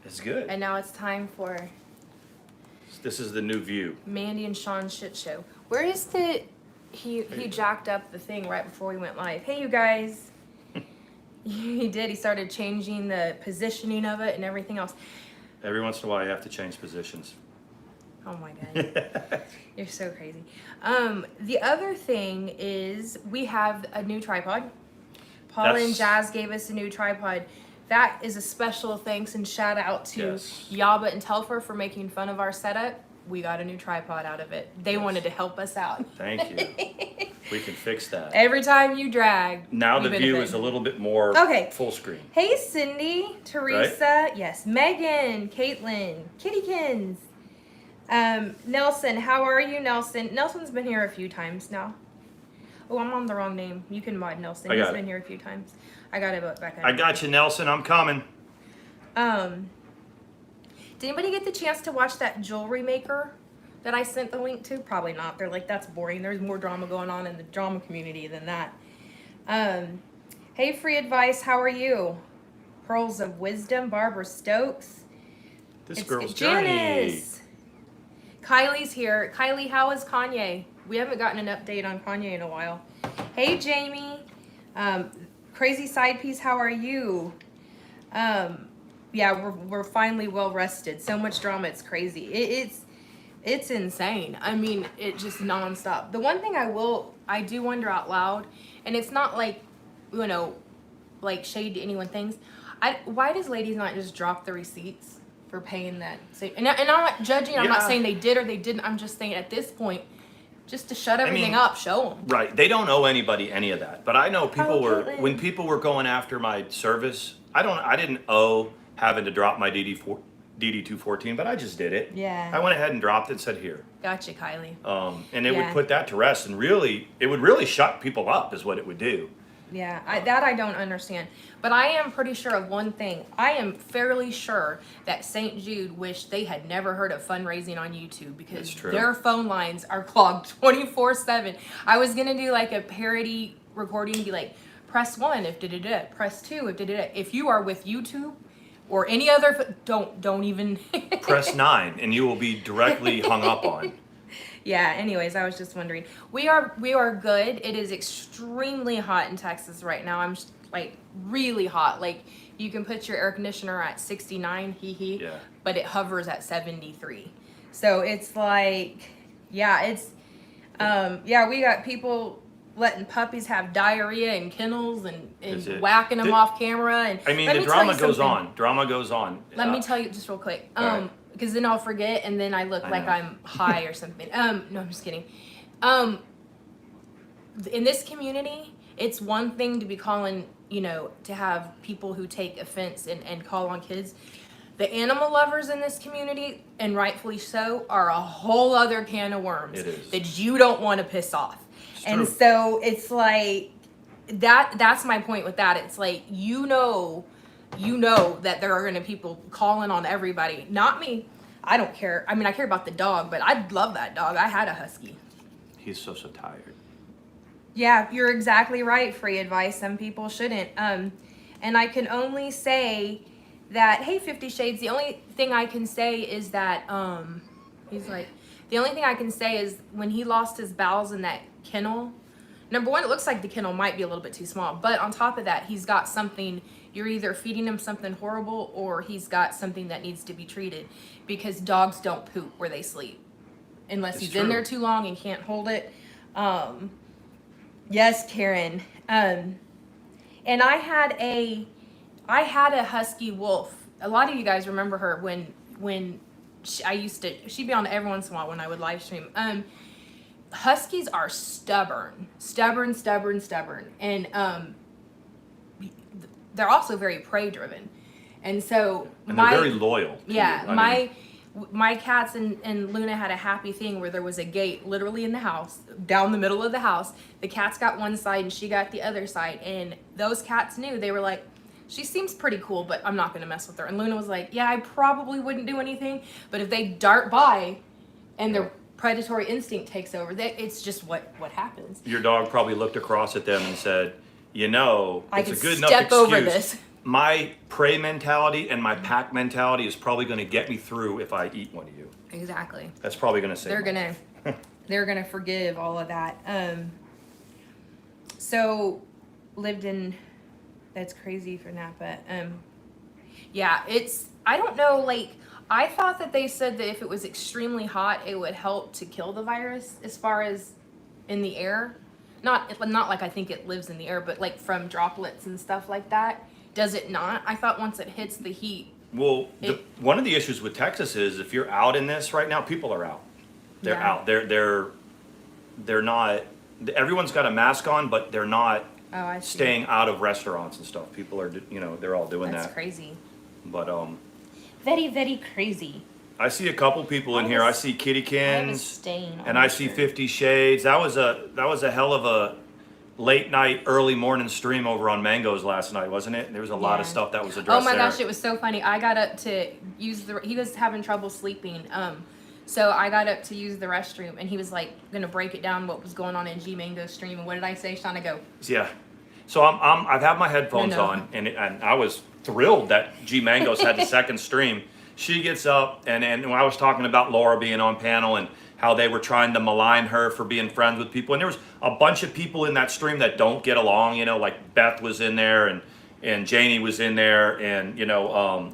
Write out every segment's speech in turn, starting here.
It's good. And now it's time for This is the new view. Mandy and Sean's shit show. Where is the... He jacked up the thing right before we went live. Hey, you guys. He did. He started changing the positioning of it and everything else. Every once in a while, you have to change positions. Oh my god. You're so crazy. The other thing is we have a new tripod. Paula and Jazz gave us a new tripod. That is a special thanks and shout out to Yaba and Telfer for making fun of our setup. We got a new tripod out of it. They wanted to help us out. Thank you. We can fix that. Every time you drag. Now the view is a little bit more full screen. Hey, Cindy, Teresa, yes, Megan, Caitlin, Kittykins. Nelson, how are you, Nelson? Nelson's been here a few times now. Oh, I'm on the wrong name. You can mod Nelson. He's been here a few times. I got it back. I got you, Nelson. I'm coming. Did anybody get the chance to watch that jewelry maker that I sent the link to? Probably not. They're like, that's boring. There's more drama going on in the drama community than that. Hey, Free Advice, how are you? Pearls of Wisdom, Barbara Stokes. This girl's Janice. Kylie's here. Kylie, how is Kanye? We haven't gotten an update on Kanye in a while. Hey, Jamie. Crazy Side Piece, how are you? Yeah, we're finally well rested. So much drama, it's crazy. It's insane. I mean, it just nonstop. The one thing I do wonder out loud, and it's not like, you know, like shade to anyone things. Why does ladies not just drop the receipts for paying that? And I'm not judging. I'm not saying they did or they didn't. I'm just saying at this point, just to shut everything up, show them. Right. They don't owe anybody any of that. But I know people when people were going after my service, I didn't owe having to drop my DD214, but I just did it. Yeah. I went ahead and dropped it and said, here. Gotcha, Kylie. And it would put that to rest, and really, it would really shut people up is what it would do. Yeah, that I don't understand. But I am pretty sure of one thing. I am fairly sure that St. Jude wished they had never heard of fundraising on YouTube because their phone lines are clogged 24/7. I was going to do like a parody recording, be like, press 1 if da-da-da, press 2 if da-da-da. If you are with YouTube or any other, don't even. Press 9 and you will be directly hung up on. Yeah, anyways, I was just wondering. We are good. It is extremely hot in Texas right now. I'm just, like really hot. Like you can put your air conditioner at 69, but it hovers at 73. So it's like, it's we got people letting puppies have diarrhea in kennels and whacking them off camera. And I mean, the drama goes on. Drama goes on. Let me tell you just real quick. Because then I'll forget and then I look like I'm high or something. No, I'm just kidding. In this community, it's one thing to be calling, to have people who take offense and call on kids. The animal lovers in this community, and rightfully so, are a whole other can of worms that you don't want to piss off. And so it's like, that's my point with that. It's like, you know that there are going to be people calling on everybody. Not me. I don't care. I mean, I care about the dog, but I love that dog. I had a husky. He's so tired. Yeah, you're exactly right. Free Advice. Some people shouldn't. And I can only say that, hey, 50 Shades, the only thing I can say is that, he's like, the only thing I can say is when he lost his bowels in that kennel, number one, it looks like the kennel might be a little bit too small, but on top of that, he's got something. You're either feeding him something horrible or he's got something that needs to be treated, because dogs don't poop where they sleep unless he's in there too long and can't hold it. Yes, Karen. And I had a husky wolf. A lot of you guys remember her when she'd be on every once in a while when I would live stream. Huskies are stubborn, and they're also very prey driven, and so they're very loyal. My cats and Luna had a happy thing where there was a gate literally in the house, down the middle of the house. The cats got one side and she got the other side, and those cats knew. They were like, she seems pretty cool, but I'm not gonna mess with her. And Luna was like, yeah, I probably wouldn't do anything, but if they dart by and their predatory instinct takes over, it's just what happens. Your dog probably looked across at them and said, it's a good enough step excuse. over this. my prey mentality and my pack mentality is probably going to get me through if I eat one of you. Exactly. That's probably going to save. They're gonna forgive all of that. So lived in. That's crazy for Napa. Yeah, I don't know. Like, I thought that they said that if it was extremely hot, it would help to kill the virus as far as in the air. Not like I think it lives in the air, but like from droplets and stuff like that. Does it not? I thought once it hits the heat. Well, one of the issues with Texas is if you're out in this right now, people are out. They're out. They're not. Everyone's got a mask on, but they're not staying out of restaurants and stuff. People are, they're all doing that. That's crazy. But very, very crazy. I see a couple people in here. I see Kittykins, and I see shirt. 50 Shades. That was a hell of a late night, early morning stream over on Mango's last night, wasn't it? There was a lot of stuff that was addressed. Oh my gosh, it was so funny. I got up to use he was having trouble sleeping. So I got up to use the restroom, and he was like gonna break it down what was going on in G Mango's stream. And what did I say, Shauna? Go. Yeah. So I've had my headphones on, and I was thrilled that G Mango's had the second stream. She gets up, and when I was talking about Laura being on panel and how they were trying to malign her for being friends with people, and there was a bunch of people in that stream that don't get along. Like Beth was in there, and Janie was in there, and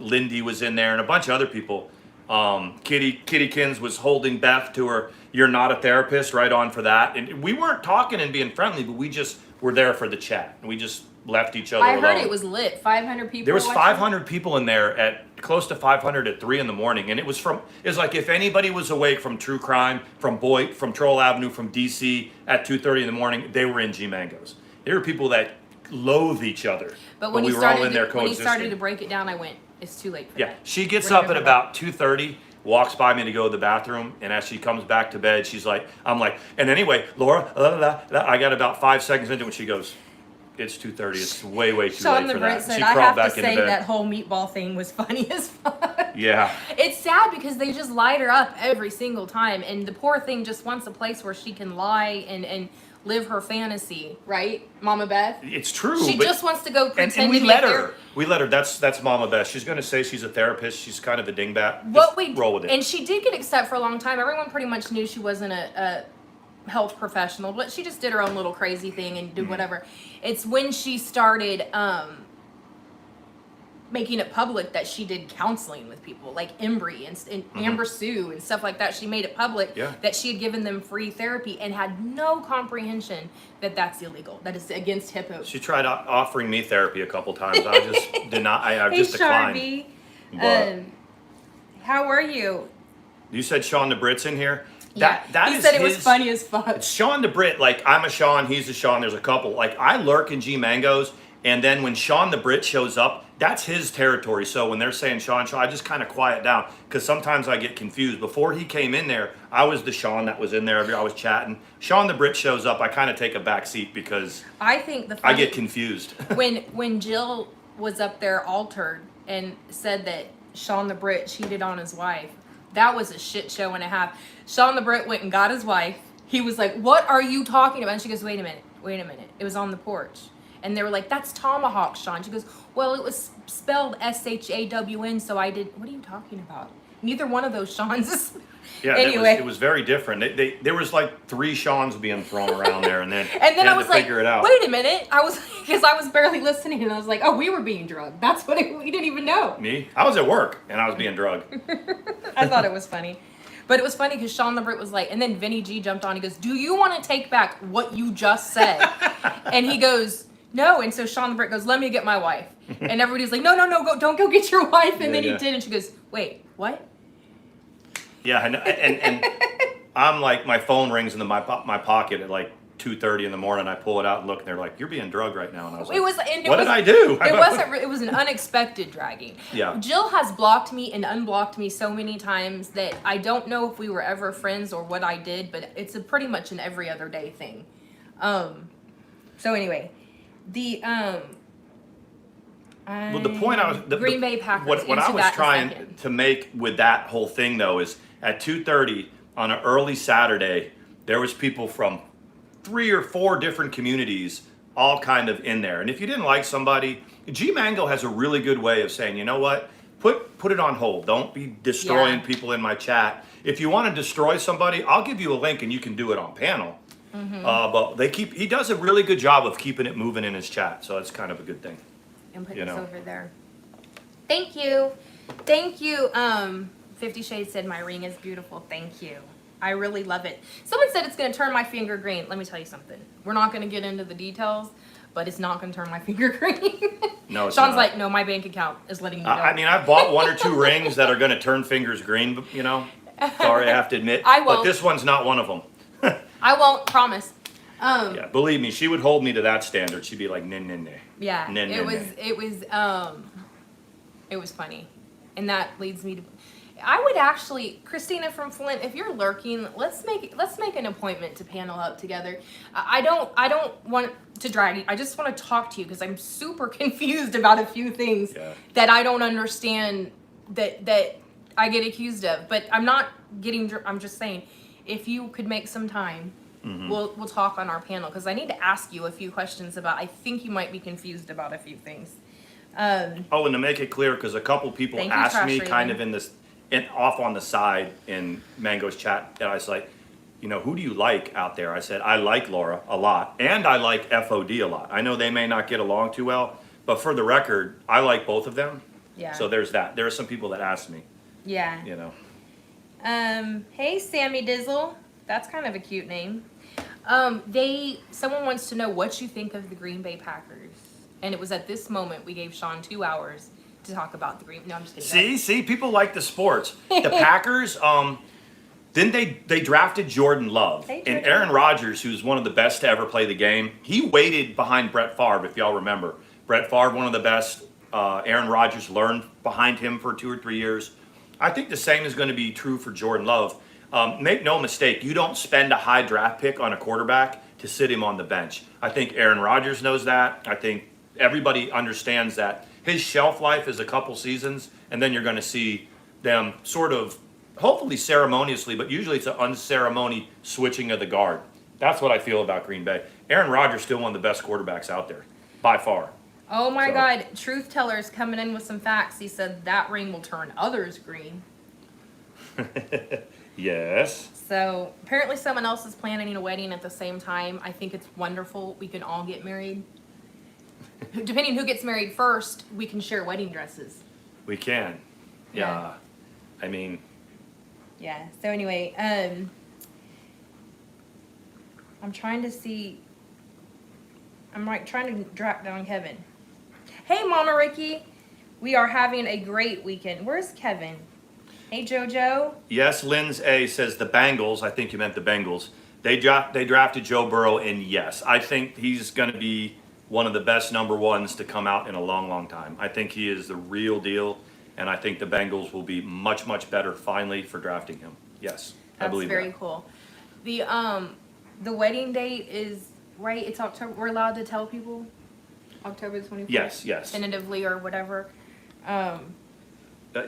Lindy was in there, and a bunch of other people. Kittykins was holding Beth to her "You're not a therapist" right on for that, and we weren't talking and being friendly, but we just were there for the chat, and we just left each other alone. I heard it was lit. 500 people. There was 500 people in there at close to 500 at 3 a.m, and it was like if anybody was awake from True Crime, from Boyd, from Troll Avenue, from DC at 2:30 a.m, they were in G Mango's. There were people that loathe each other, but when we were all in there coexisting. When he started to break it down, I went, "It's too late for that." Yeah, she gets up at about 2:30, walks by me to go to the bathroom, and as she comes back to bed, I'm like, and anyway, Laura, I got about 5 seconds into it, when she goes, "It's 2:30. It's way too late for that." Said, She I crawled have back to into say bed. that whole meatball thing was funny as fuck. Yeah. It's sad because they just light her up every single time, and the poor thing just wants a place where she can lie and live her fantasy, right, Mama Beth? It's true. She just wants to go pretend and we to let be her. We let her. That's Mama Beth. She's going to say she's a therapist. She's kind of a dingbat. Roll with it. And she did get accepted for a long time. Everyone pretty much knew she wasn't a health professional, but she just did her own little crazy thing and did whatever. It's when she started making it public that she did counseling with people like Embry and Amber Sue and stuff like that. She made it public that she had given them free therapy and had no comprehension that that's illegal. That is against HIPAA. She tried offering me therapy a couple times. I just did not. I just declined. How are you? You said Sean the Brit's in here. That he said it was funny as fuck. Sean the Brit, like I'm a Sean, he's a Sean. There's a couple. Like I lurk in G Mango's, and then when Sean the Brit shows up, that's his territory. So when they're saying Sean, I just kind of quiet down because sometimes I get confused. Before he came in there, I was the Sean that was in there. I was chatting. Sean the Brit shows up, I kind of take a back seat because I get confused. when Jill was up there altered and said that Sean the Brit cheated on his wife, that was a shit show and a half. Sean the Brit went and got his wife. He was like, "What are you talking about?" And she goes, wait a minute. It was on the porch." And they were like, "That's Tomahawk, Sean." She goes, "Well, it was spelled SHAWN, so I did." What are you talking about? Neither one of those Seans is... Yeah, anyway. It was very different. There was like 3 Seans being thrown around there, and then I was like, figure it out. Wait a minute. Because I was barely listening, and I was like, oh, we were being drugged. That's what we didn't even know. Me? I was at work, and I was being drugged. I thought it was funny. But it was funny because Sean the Brit was like, and then Vinny G jumped on. He goes, "Do you want to take back what you just said?" And he goes, "No." And so Sean the Brit goes, "Let me get my wife." And everybody's like, no, don't go get your wife. And then he did, and she goes, "Wait, what?" Yeah, and I'm like, my phone rings in my pocket at like 2:30 in the morning. I pull it out and look, and they're like, "You're being drugged right now." And I was like, "What did I do?" It was an unexpected dragging. Yeah. Jill has blocked me and unblocked me so many times that I don't know if we were ever friends or what I did, but it's pretty much an every other day thing. So anyway, the point I was Green Bay Packers. What I was trying to make with that whole thing though is at 2:30 on an early Saturday, there was people from 3 or 4 different communities all kind of in there. And if you didn't like somebody, G Mango has a really good way of saying, you know what, put it on hold. Don't be destroying people in my chat. If you want to destroy somebody, I'll give you a link and you can do it on panel. But he does a really good job of keeping it moving in his chat, so it's kind of a good thing. And put this over there. Thank you. Thank you. 50 Shades said my ring is beautiful. Thank you. I really love it. Someone said it's going to turn my finger green. Let me tell you something. We're not going to get into the details, but it's not going to turn my finger green. No, it's Sean's not. like, no, my bank account is letting me know. I mean, I've bought 1 or 2 rings that are going to turn fingers green, you know. Sorry, I have to admit. I won't. But this one's not one of them. I won't, promise. Yeah, believe me, she would hold me to that standard. She'd be like, nah, nah, nah. Yeah, Nah, nah, it was funny. And that leads me to, I would actually, Christina from Flint, if you're lurking, let's make an appointment to panel up together. I don't want to drag you. I just want to talk to you because I'm super confused about a few things that I don't understand that I get accused of. But I'm not getting, I'm just saying, if you could make some time, we'll talk on our panel because I need to ask you a few questions about, I think you might be confused about a few things. And to make it clear, because a couple people asked me kind of off on the side in Mango's chat, and I was like, you know, who do you like out there? I said, I like Laura a lot, and I like FOD a lot. I know they may not get along too well, but for the record, I like both of them. Yeah. So there's that. There are some people that asked me. Yeah. You know. Hey, Sammy Dizzle. That's kind of a cute name. Someone wants to know what you think of the Green Bay Packers. And it was at this moment we gave Sean 2 hours to talk about the Green. No, I'm just kidding. See, people like the sports. The Packers, then they drafted Jordan Love. And Aaron Rodgers, who's one of the best to ever play the game, he waited behind Brett Favre, if y'all remember. Brett Favre, one of the best. Aaron Rodgers learned behind him for 2 or 3 years. I think the same is going to be true for Jordan Love. Make no mistake, you don't spend a high draft pick on a quarterback to sit him on the bench. I think Aaron Rodgers knows that. I think everybody understands that his shelf life is a couple seasons, and then you're going to see them sort of, hopefully ceremoniously, but usually it's an unceremonious switching of the guard. That's what I feel about Green Bay. Aaron Rodgers still one of the best quarterbacks out there, by far. Oh my God, Truth Teller's coming in with some facts. He said that ring will turn others green. Yes. So apparently someone else is planning a wedding at the same time. I think it's wonderful. We can all get married. Depending who gets married first, we can share wedding dresses. We can. Yeah. I mean. Yeah. So anyway, I'm trying to see. I'm like trying to track down Kevin. Hey, Mama Ricky. We are having a great weekend. Where's Kevin? Hey, JoJo. Yes, Lynn's A says the Bengals. I think you meant the Bengals. They drafted Joe Burrow, and yes, I think he's going to be one of the best number ones to come out in a long, long time. I think he is the real deal, and I think the Bengals will be much, much better finally for drafting him. Yes, I believe that. That's very cool. The wedding date is right. It's October. We're allowed to tell people October the 24th. Yes. Tentatively or whatever.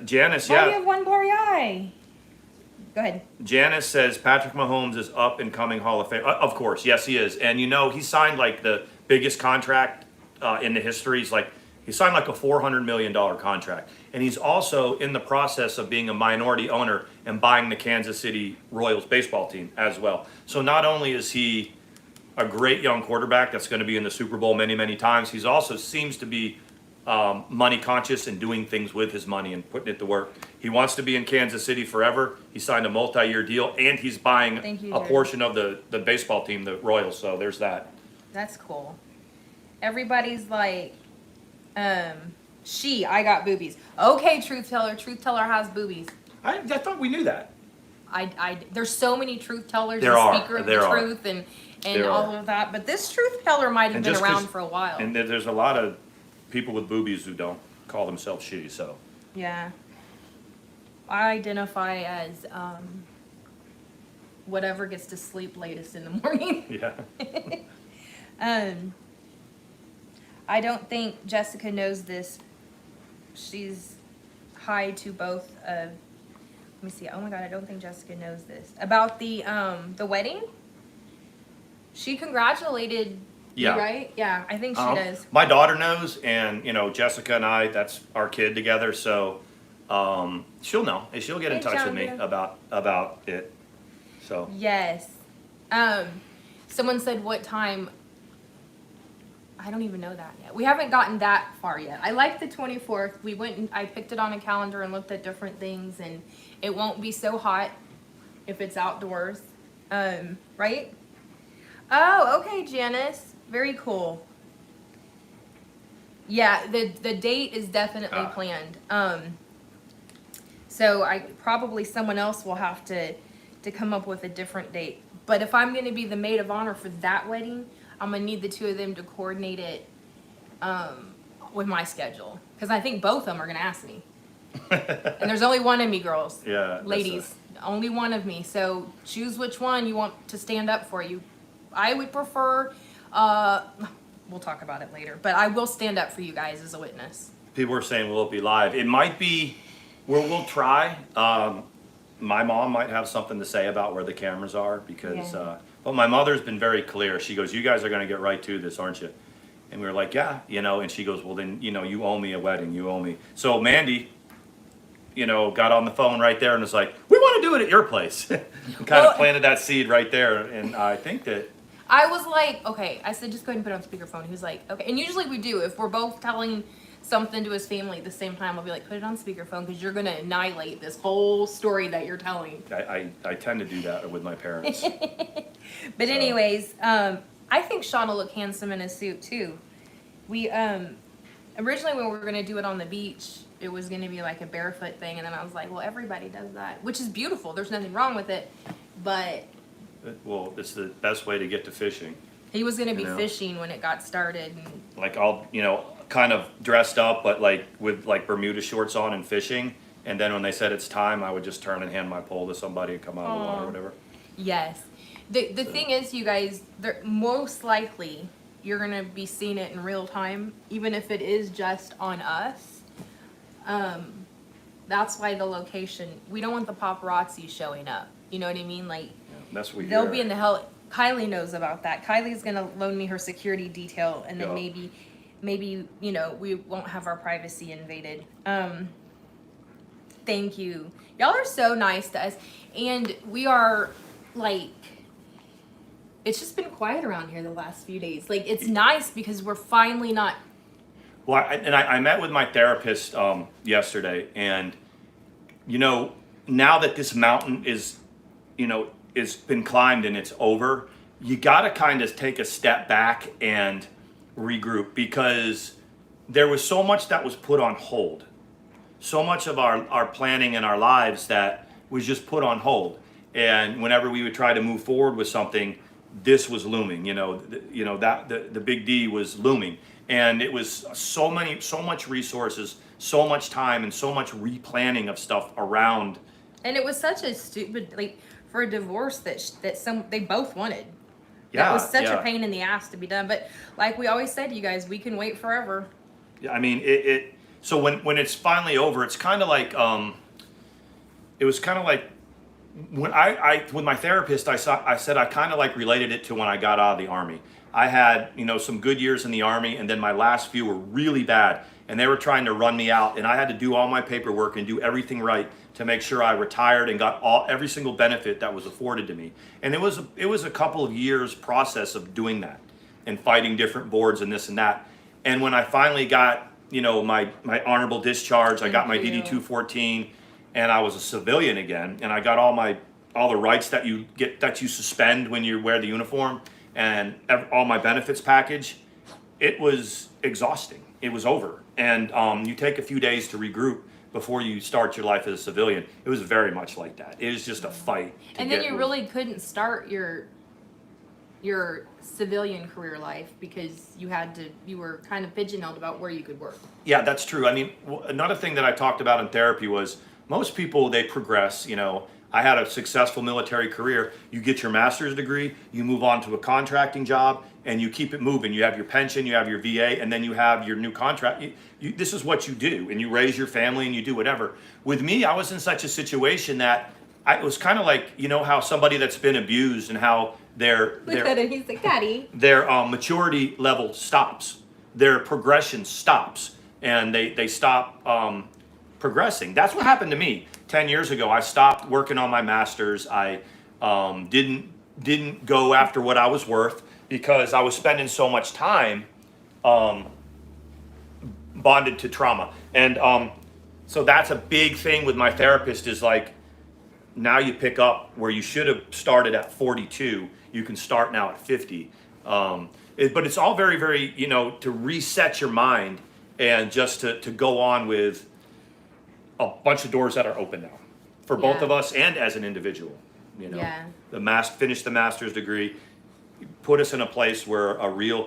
Janice, you have one blurry eye. Go ahead. Janice says Patrick Mahomes is up and coming Hall of Fame. Of course, yes, he is. And you know, he signed like the biggest contract in the history. He signed like a $400 million contract. And he's also in the process of being a minority owner and buying the Kansas City Royals baseball team as well. So not only is he a great young quarterback that's going to be in the Super Bowl many, many times, he's also seems to be money conscious and doing things with his money and putting it to work. He wants to be in Kansas City forever. He signed a multi-year deal, and he's buying a portion of the baseball team, the Royals. So there's that. That's cool. Everybody's like, I got boobies. Okay, Truth Teller. Truth Teller has boobies. I thought we knew that. There's so many Truth Tellers, Speaker of the Truth, and all of that. But this Truth Teller might have been around for a while. And there's a lot of people with boobies who don't call themselves she, so. Yeah. I identify as whatever gets to sleep latest in the morning. Yeah. I don't think Jessica knows this. She's hi to both of, let me see. Oh my God, I don't think Jessica knows this. About the wedding. She congratulated Yeah. You right? Yeah, I think she does. My daughter knows, and Jessica and I, that's our kid together, so she'll know, and she'll get in Hey, touch with me Chandra. about it. So Yes. Um, Someone said what time. I don't even know that yet. We haven't gotten that far yet. I like the 24th. We went and I picked it on a calendar and looked at different things, and it won't be so hot if it's outdoors. Right? Oh, okay, Janice. Very cool. Yeah, the date is definitely planned. So I probably someone else will have to come up with a different date. But if I'm going to be the maid of honor for that wedding, I'm going to need the two of them to coordinate it with my schedule, because I think both of them are going to ask me. And there's only one of me, girls. Yeah, Ladies, only one of me. So choose which one you want to stand up for you. I would prefer, we'll talk about it later, but I will stand up for you guys as a witness. people are saying, will it be live? It might be. We'll try. My mom might have something to say about where the cameras are because, Yeah. but my mother's been very clear. She goes, "You guys are going to get right to this, aren't you?" And we were like, "Yeah," And she goes, "Well, then, you owe me a wedding. You owe me." So Mandi, got on the phone right there and was like, "We want to do it at your place." And kind of planted that seed right there. And I think that. I was like, okay. I said, just go ahead and put it on speakerphone. He was like, okay. And usually we do. If we're both telling something to his family at the same time, I'll be like, put it on speakerphone because you're going to annihilate this whole story that you're telling. I tend to do that with my parents. But anyways, I think Sean will look handsome in a suit too. We originally when we were going to do it on the beach, it was going to be like a barefoot thing, and then I was like, well, everybody does that, which is beautiful. There's nothing wrong with it, but Well, it's the best way to get to fishing. he was going to be fishing when it got started. And Like all, kind of dressed up, but like with like Bermuda shorts on and fishing. And then when they said it's time, I would just turn and hand my pole to somebody and come out of the water or whatever. yes, the thing is, you guys, most likely you're going to be seeing it in real time, even if it is just on us. That's why the location, we don't want the paparazzi showing up. You know what I mean? Like, That's what we they'll hear. be in the hell. Kylie knows about that. Kylie's gonna loan me her security detail, and then Yeah. maybe we won't have our privacy invaded. Thank you. Y'all are so nice to us, and we are like. It's just been quiet around here the last few days. Like, it's nice because we're finally not. Well, I met with my therapist yesterday, and now that this mountain is been climbed and it's over, you got to kind of take a step back and regroup, because there was so much that was put on hold, so much of our planning in our lives that was just put on hold, and whenever we would try to move forward with something, this was looming. That the big D was looming. And it was so much resources, so much time, and so much replanning of stuff around. And it was such a stupid, like, for a divorce that they both wanted. Yeah, that was such yeah. a pain in the ass to be done. But like we always said to you guys, we can wait forever. Yeah, I mean it. So when it's finally over, it's kind of like it was kind of like when I with my therapist, I said I kind of like related it to when I got out of the Army. I had some good years in the Army, and then my last few were really bad, and they were trying to run me out, and I had to do all my paperwork and do everything right to make sure I retired and got every single benefit that was afforded to me. And it was a couple of years process of doing that and fighting different boards and this and that. And when I finally got my honorable discharge, I got my DD 214, and I was a civilian again, and I got all the rights that you suspend when you wear the uniform, and all my benefits package. It was exhausting. It was over, and you take a few days to regroup before you start your life as a civilian. It was very much like that. It was just a fight. And then you really couldn't start your civilian career life because you were kind of pigeonholed about where you could work. Yeah, that's true. I mean, another thing that I talked about in therapy was most people, they progress. I had a successful military career. You get your master's degree, you move on to a contracting job, and you keep it moving. You have your pension, you have your VA, and then you have your new contract. This is what you do, and you raise your family, and you do whatever. With me, I was in such a situation that it was kind of like, how somebody that's been abused and how Look at him. He's like, Daddy. their maturity level stops, their progression stops, and they stop progressing. That's what happened to me 10 years ago. I stopped working on my master's. I didn't go after what I was worth because I was spending so much time bonded to trauma. And so that's a big thing with my therapist is like, now you pick up where you should have started at 42, you can start now at 50. But it's all very, very, to reset your mind and just to go on with a bunch of doors that are open now for both of us and as an individual. Yeah. Finish the master's degree, put us in a place where a real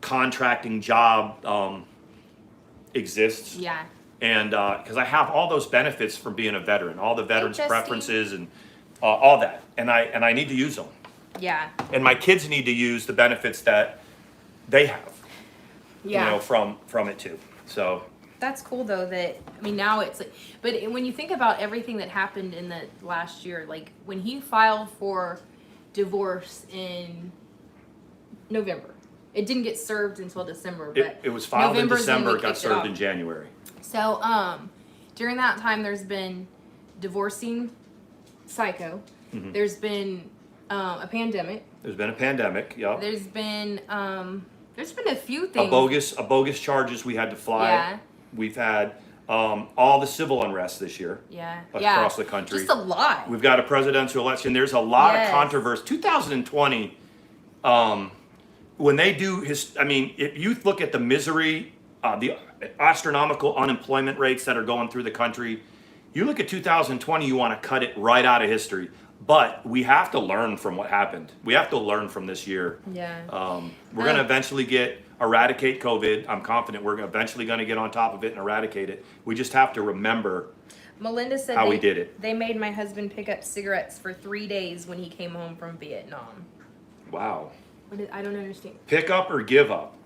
contracting job exists. Yeah. And because I have all those benefits from being a veteran, all the veterans' Justin. preferences and all that, and I need to use them. Yeah. And my kids need to use the benefits that they have. Yeah. From it too. So. That's cool though that, now it's like, but when you think about everything that happened in the last year, like when he filed for divorce in November, it didn't get served until December, but It was filed in November's when December, we it got kicked it served off. in January. So, during that time, there's been divorcing psycho. Mm-hmm. There's been a pandemic. There's been a pandemic, yep. There's been a few things. A bogus charges we had to fly. Yeah. We've had all the civil unrest this year. Yeah. Across the country. Just a lot. We've got a presidential election. There's a lot of controversy. 2020, when they do if you look at the misery, the astronomical unemployment rates that are going through the country, you look at 2020, you want to cut it right out of history. But we have to learn from what happened. We have to learn from this year. Yeah. We're going to eventually eradicate COVID. I'm confident we're eventually going to get on top of it and eradicate it. We just have to remember Melinda said how we did it. They made my husband pick up cigarettes for 3 days when he came home from Vietnam. Wow. I don't understand. Pick up or give up?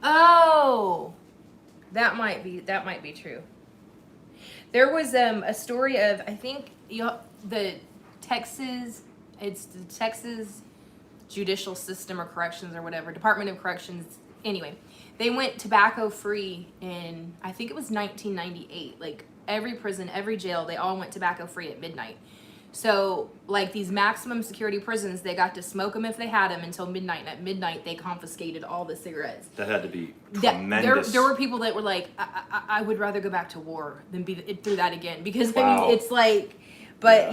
Oh, that might be true. There was a story of, I think the Texas judicial system or corrections or whatever, Department of Corrections. Anyway, they went tobacco free in, I think it was 1998. Like every prison, every jail, they all went tobacco free at midnight. So like these maximum security prisons, they got to smoke them if they had them until midnight. And at midnight, they confiscated all the cigarettes. That had to be tremendous. There were people that were like, I would rather go back to war than be through that again. Because Wow. it's like, but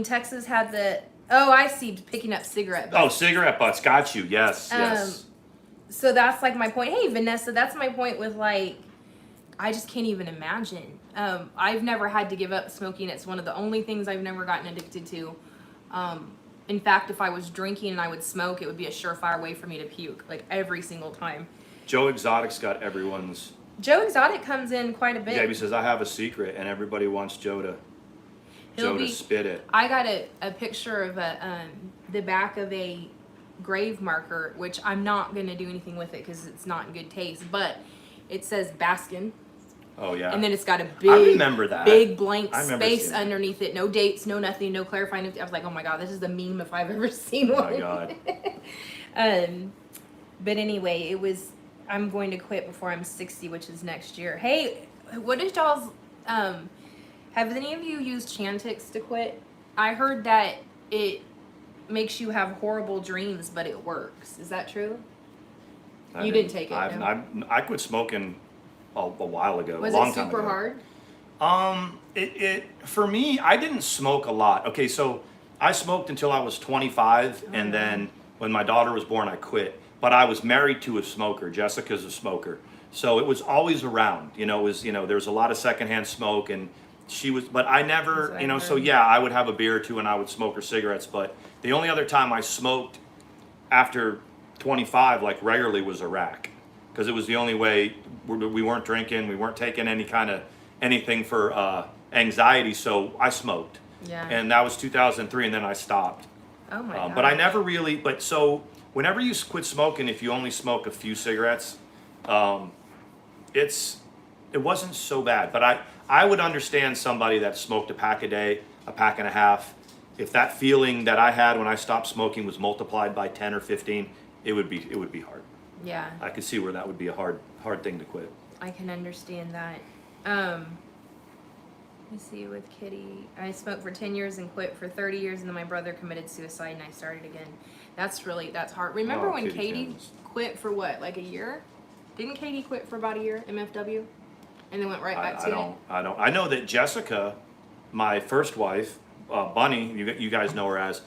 Texas had I see, picking up cigarette butts. Oh, cigarette butts. Got you. Yes, yes. So that's like my point. Hey, Vanessa, that's my point with like, I just can't even imagine. I've never had to give up smoking. It's one of the only things I've never gotten addicted to. In fact, if I was drinking and I would smoke, it would be a surefire way for me to puke, like every single time. Joe Exotic's got everyone's. Joe Exotic comes in quite a bit. Yeah, he says, I have a secret, and everybody wants Joe to spit it. I got a picture of the back of a grave marker, which I'm not going to do anything with it because it's not in good taste, but it says Baskin. Oh, yeah. And then it's got a I remember that. big blank I remember space seeing that. underneath it. No dates, no nothing, no clarifying. I was like, oh my God, this is the meme if I've ever seen one. Oh, my God. But anyway, I'm going to quit before I'm 60, which is next year. Hey, what is y'all's, have any of you used Chantix to quit? I heard that it makes you have horrible dreams, but it works. Is that true? You didn't take it, no? I quit smoking a while ago. Was a long it time super ago. hard? For me, I didn't smoke a lot. Okay, so I smoked until I was 25, and then when my daughter was born, I quit. But I was married to a smoker. Jessica's a smoker, so it was always around. There was a lot of secondhand smoke, and she was. But I never, So yeah, I would have a beer or two, and I would smoke her cigarettes. But the only other time I smoked after 25, like regularly, was Iraq, because it was the only way. We weren't drinking, we weren't taking anything for anxiety, so I smoked. Yeah. And that was 2003, and then I stopped. Oh my God. But I never really. But so whenever you quit smoking, if you only smoke a few cigarettes, it wasn't so bad. But I would understand somebody that smoked a pack a day, a pack and a half. if that feeling that I had when I stopped smoking was multiplied by 10 or 15, it would be hard. Yeah. I could see where that would be a hard thing to quit. I can understand that. Let's see, with Kitty, I smoked for 10 years and quit for 30 years, and then my brother committed suicide and I started again. That's hard. Remember when Katie quit for what, like a year? Didn't Katie quit for about a year, MFW? And then went right back to it? I know that Jessica, my first wife, Bunny, you guys know her as,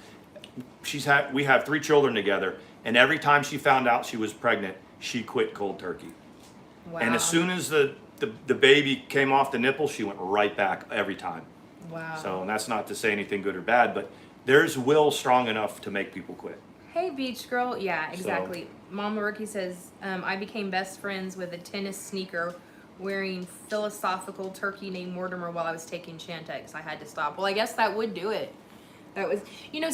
we have 3 children together, and every time she found out she was pregnant, she quit cold turkey. Wow. And as soon as the baby came off the nipple, she went right back every time. Wow. So, and that's not to say anything good or bad, but there's will strong enough to make people quit. Hey, beach girl. Yeah, exactly. So, Mama Rookie says, I became best friends with a tennis sneaker wearing philosophical turkey named Mortimer while I was taking Chantix. I had to stop. Well, I guess that would do it. That was,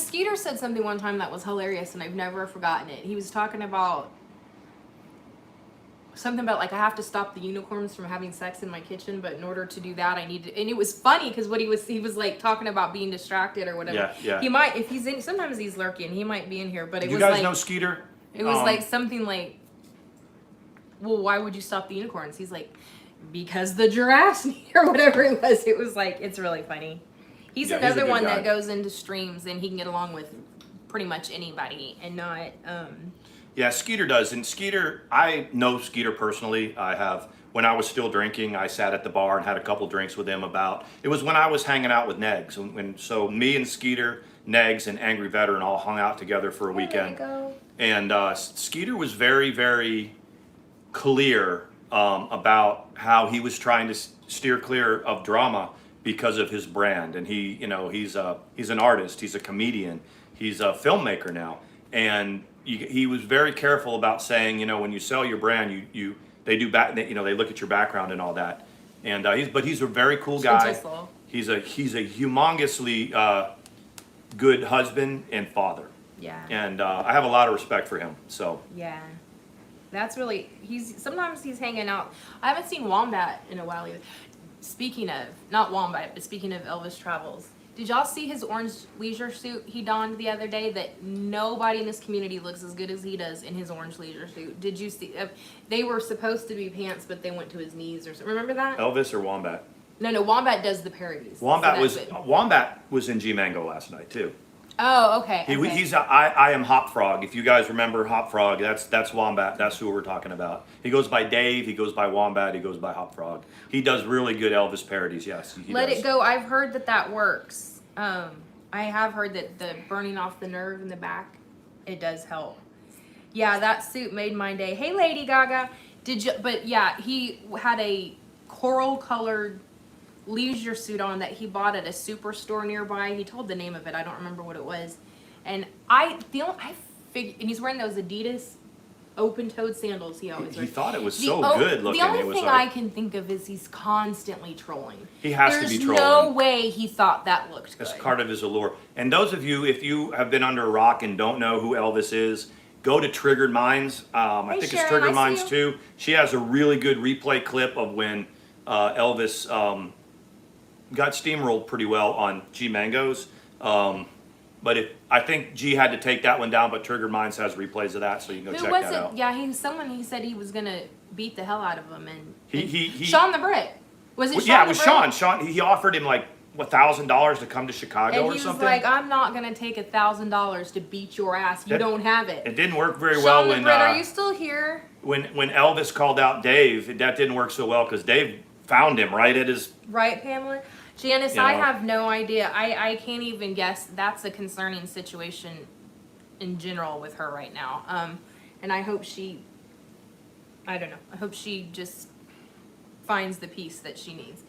Skeeter said something one time that was hilarious, and I've never forgotten it. He was talking about something about, like, I have to stop the unicorns from having sex in my kitchen, but in order to do that, I need to, and it was funny because he was like talking about being distracted or whatever. Yeah. He might, if he's in, sometimes he's lurking, he might be in here, but it was like. You like. guys know Skeeter? It was like something like, well, why would you stop the unicorns? He's like, because the giraffes need, or whatever it was. It was like, it's really funny. He's another one that goes into streams and he can get along with pretty much anybody and not. Yeah, Skeeter does. And Skeeter, I know Skeeter personally. When I was still drinking, I sat at the bar and had a couple drinks with him it was when I was hanging out with Negs. So me and Skeeter, Negs, and Angry Veteran all hung out together for a weekend. There you go. And Skeeter was very, very clear about how he was trying to steer clear of drama because of his brand. And he's an artist, he's a comedian, he's a filmmaker now. And he was very careful about saying, when you sell your brand, they look at your background and all that. And he's a very cool guy. He's a humongously good husband and father. Yeah. And I have a lot of respect for him. So. Yeah. That's really, sometimes he's hanging out. I haven't seen Wombat in a while either. Speaking of, not Wombat, but speaking of Elvis Travels, did y'all see his orange leisure suit he donned the other day? That nobody in this community looks as good as he does in his orange leisure suit. Did you see? They were supposed to be pants, but they went to his knees or something. Remember that? Elvis or Wombat? No, Wombat does the parodies. Wombat was in G Mango last night too. Oh, okay. He's I am Hop Frog. If you guys remember Hop Frog, that's Wombat. That's who we're talking about. He goes by Dave. He goes by Wombat. He goes by Hop Frog. He does really good Elvis parodies. Yes, he Let does. It Go. I've heard that works. I have heard that the burning off the nerve in the back, it does help. Yeah, that suit made my day. Hey, Lady Gaga, did you? But yeah, he had a coral colored leisure suit on that he bought at a superstore nearby. He told the name of it. I don't remember what it was. And I figured, and he's wearing those Adidas open-toed sandals he always wears. He thought it was so good looking. The only thing I can think of is he's constantly trolling. He has to be trolling. There's no way he thought that looked good. That's part of his allure. And those of you, if you have been under a rock and don't know who Elvis is, go to Triggered Minds. I think it's Triggered Minds 2. She has a really good replay clip of when Elvis got steamrolled pretty well on G Mangoes. But I think G had to take that one down, but Triggered Minds has replays of that, so you can go check that out. Yeah, he said he was gonna beat the hell out of him, and he Sean the Brit. Was it Sean? Yeah, it was Sean. Sean, he offered him like $1,000 to come to Chicago or something. And he was like, I'm not gonna take $1,000 to beat your ass. You don't have it. It didn't work very well when. Sean the Brit, are you still here? When Elvis called out Dave, that didn't work so well because Dave found him right at his. Right, Pamela. Janice, I have no idea. I can't even guess. That's a concerning situation in general with her right now. And I hope I hope she just finds the peace that she needs.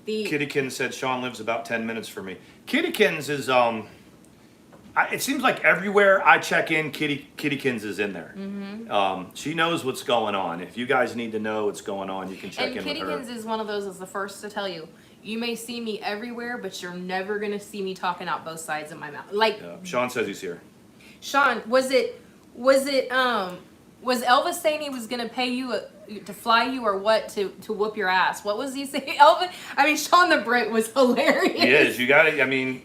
Kittykins said Sean lives about 10 minutes from me. Kittykins is, it seems like everywhere I check in, Kittykins is in there. Mm-hmm. She knows what's going on. If you guys need to know what's going on, you can check in with her. And Kittykins is one of those that's the first to tell you. You may see me everywhere, but you're never going to see me talking out both sides of my mouth. Sean says he's here. Sean, was Elvis saying he was going to pay you to fly you or what to whoop your ass? What was he saying? Sean the Brit was hilarious. He is. You got it. I mean,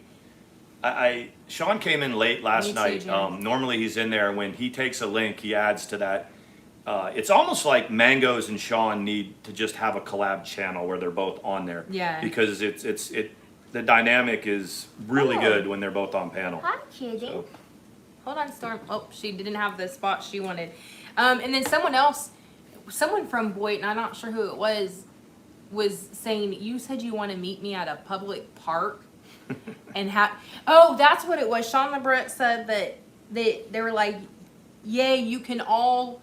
Sean came in late last Me too, night. Jen. Normally he's in there. When he takes a link, he adds to that. It's almost like Mangoes and Sean need to just have a collab channel where they're both on there. Yeah. Because the dynamic is really good when they're both on panel. Hi, kitty. So. Hold on, Storm. Oh, she didn't have the spot she wanted. And then someone from Boyd, and I'm not sure who it was saying, you said you want to meet me at a public park. And that's what it was. Sean LeBret said that they were like, yay, you can all,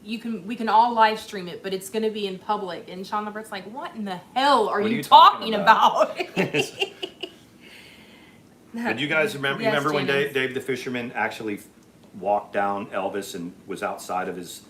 we can all live stream it, but it's going to be in public. And Sean LeBret's like, what in the hell are you talking about? But you guys remember? Yes, remember when Janice. Dave the Fisherman actually walked down Elvis and was outside of his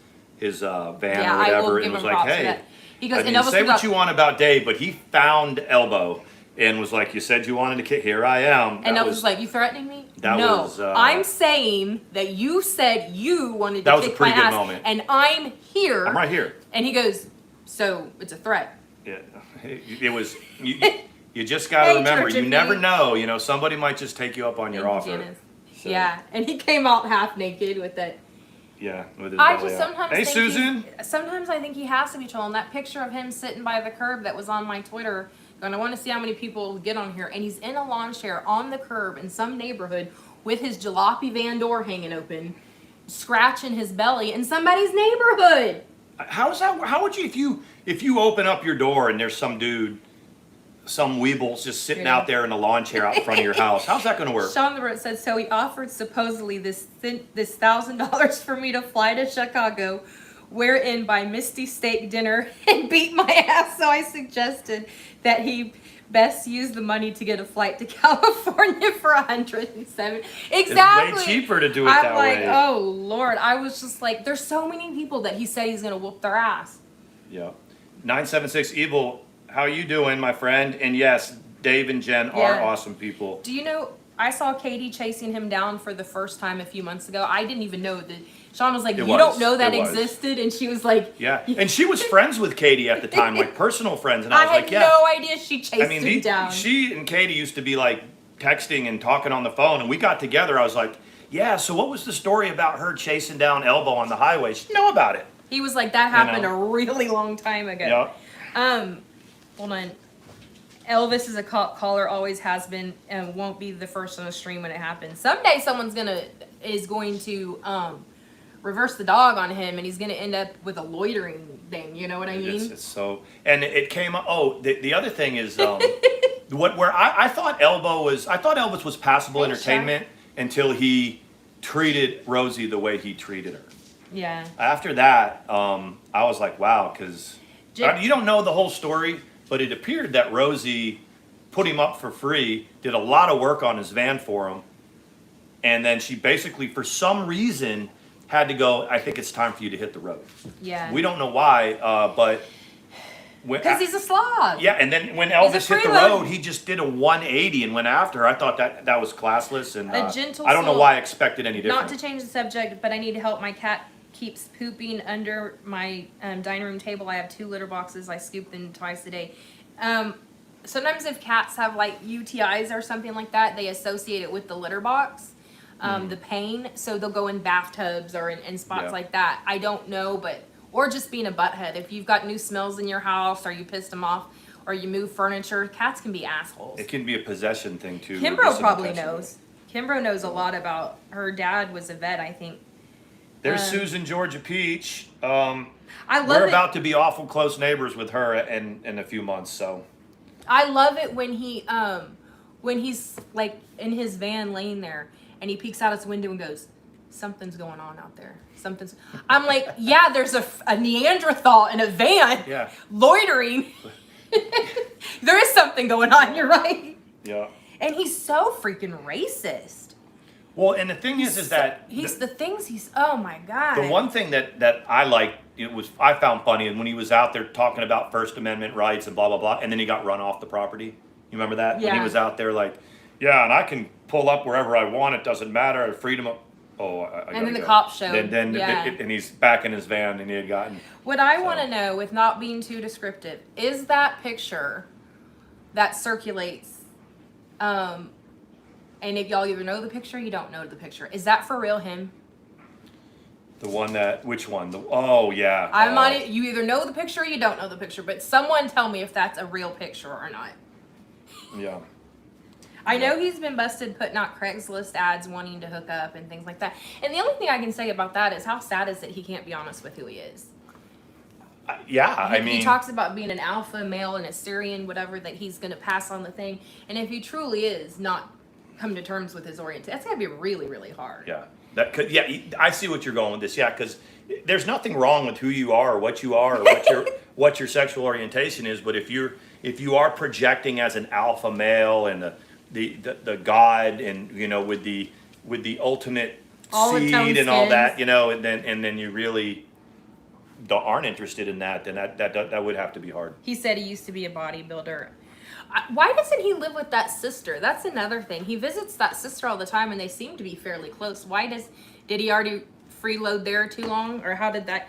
van Yeah, or I will whatever, give and was him like, props for "Hey, that. He goes, I and mean, Elvis say goes what up- you want about Dave, but he found Elbow and was like, you said you wanted to kick. Here I am." And Elvis was like, you threatening me? that No, was, I'm saying that you said you wanted That to was a kick my pretty good ass, moment. and I'm here. I'm right here. And he goes, so it's a threat. Yeah, it was. You just got to Hey, remember, Church you of never Me. know. You know, somebody might just take you up on your Thank you, offer. Janice. So, Yeah, and he came out half naked with that. Yeah, with his I belly just out. sometimes Hey, think Susan. sometimes I think he has to be trolling. That picture of him sitting by the curb that was on my Twitter, going, I want to see how many people get on here. And he's in a lawn chair on the curb in some neighborhood with his jalopy van door hanging open, scratching his belly in somebody's neighborhood. How's that? How would you if you open up your door and there's some dude, some weebles just sitting Yeah. out there in a lawn chair out in front of your house? How's that going to work? Sean LeBret said, so he offered supposedly this $1,000 for me to fly to Chicago, wherein buy Misty steak dinner and beat my ass. So I suggested that he best use the money to get a flight to California for $107. Exactly. It's way cheaper to do it I'm that like, way. oh Lord. I was just like, there's so many people that he said he's gonna whoop their ass. Yeah. 976 Evil, how you doing, my friend? And yes, Dave and Jen are Yeah. awesome people. Do you know, I saw Katie chasing him down for the first time a few months ago. I didn't even know that. Sean was like, It you was. don't know that It was. existed? And she was like, Yeah. And she was friends with Katie at the time, like personal friends. And I was I had like, yeah. no idea she chased I mean, him down. she and Katie used to be like texting and talking on the phone, and we got together. I was like, yeah, so what was the story about her chasing down Elbow on the highway? She didn't know about it. He was like, that happened know. a really long time ago. Yeah. Hold on. Elvis is a caller, always has been, and won't be the first on the stream when it happens. Someday someone's is going to reverse the dog on him, and he's gonna end up with a loitering thing. You know what I mean? It's so, and it came up. Oh, the other thing is, where I thought Elvis was passable Thanks, entertainment until he treated Rosie the way he treated her. Yeah. After that, I was like, wow, because Jen- you don't know the whole story, but it appeared that Rosie put him up for free, did a lot of work on his van for him, and then she basically, for some reason, had to go, I think it's time for you to hit the road. Yeah. We don't know why, but... Because he's a slob. Yeah, and then when Elvis hit the freeloader. road, he just did a 180 and went after her. I thought that was classless, and A gentle I don't know soul. why I expected any different. Not to change the subject, but I need help. My cat keeps pooping under my dining room table. I have 2 litter boxes. I scoop them twice a day. Sometimes if cats have like UTIs or something like that, they associate it with the litter box, the pain. So they'll go in bathtubs or in spots Yeah. like that. I don't know, or just being a butthead. If you've got new smells in your house, or you pissed them off, or you move furniture, cats can be assholes. It can be a possession thing too. or Kimbrough just an probably intentional- knows. Kimbrough knows a lot about, her dad was a vet, I think. There's Susan Georgia Peach. I love We're it. about to be awful close neighbors with her in a few months. So I love it when he's like in his van laying there and he peeks out his window and goes, something's going on out there. I'm like, yeah, there's a Neanderthal in a van Yeah. loitering. There is something going on, you're right. yeah. And he's so freaking racist. Well, and the thing is that Oh my God. the one thing that I liked, I found funny, and when he was out there talking about First Amendment rights and blah blah blah, and then he got run off the property. You remember that? When he Yeah. was out there like, yeah, and I can pull up wherever I want. It doesn't matter. Freedom of. Oh, I And then gotta the go. cops showed, Then yeah. and he's back in his van, and he had gotten. What I So- want to know, with not being too descriptive, is that picture that circulates And if y'all either know the picture, you don't know the picture. Is that for real him? The one that, which one? Oh, yeah. I'm on it. You either know the picture or you don't know the picture. But someone tell me if that's a real picture or not. Yeah. I know he's been busted putting out Craigslist ads wanting to hook up and things like that. And the only thing I can say about that is how sad is that he can't be honest with who he is. Yeah, I mean... He talks about being an alpha male and a Syrian, whatever, that he's going to pass on the thing. And if he truly is not come to terms with his orientation, that's going to be really, really hard. Yeah. That could, yeah, I see what you're going with this. Yeah, because there's nothing wrong with who you are or what you are or what your sexual orientation is. But if you are projecting as an alpha male and the god and with the ultimate seed and all that, and then you really aren't interested in that, then that would have to be hard. He said he used to be a bodybuilder. Why doesn't he live with that sister? That's another thing. He visits that sister all the time, and they seem to be fairly close. Did he already freeload there too long, or how did that?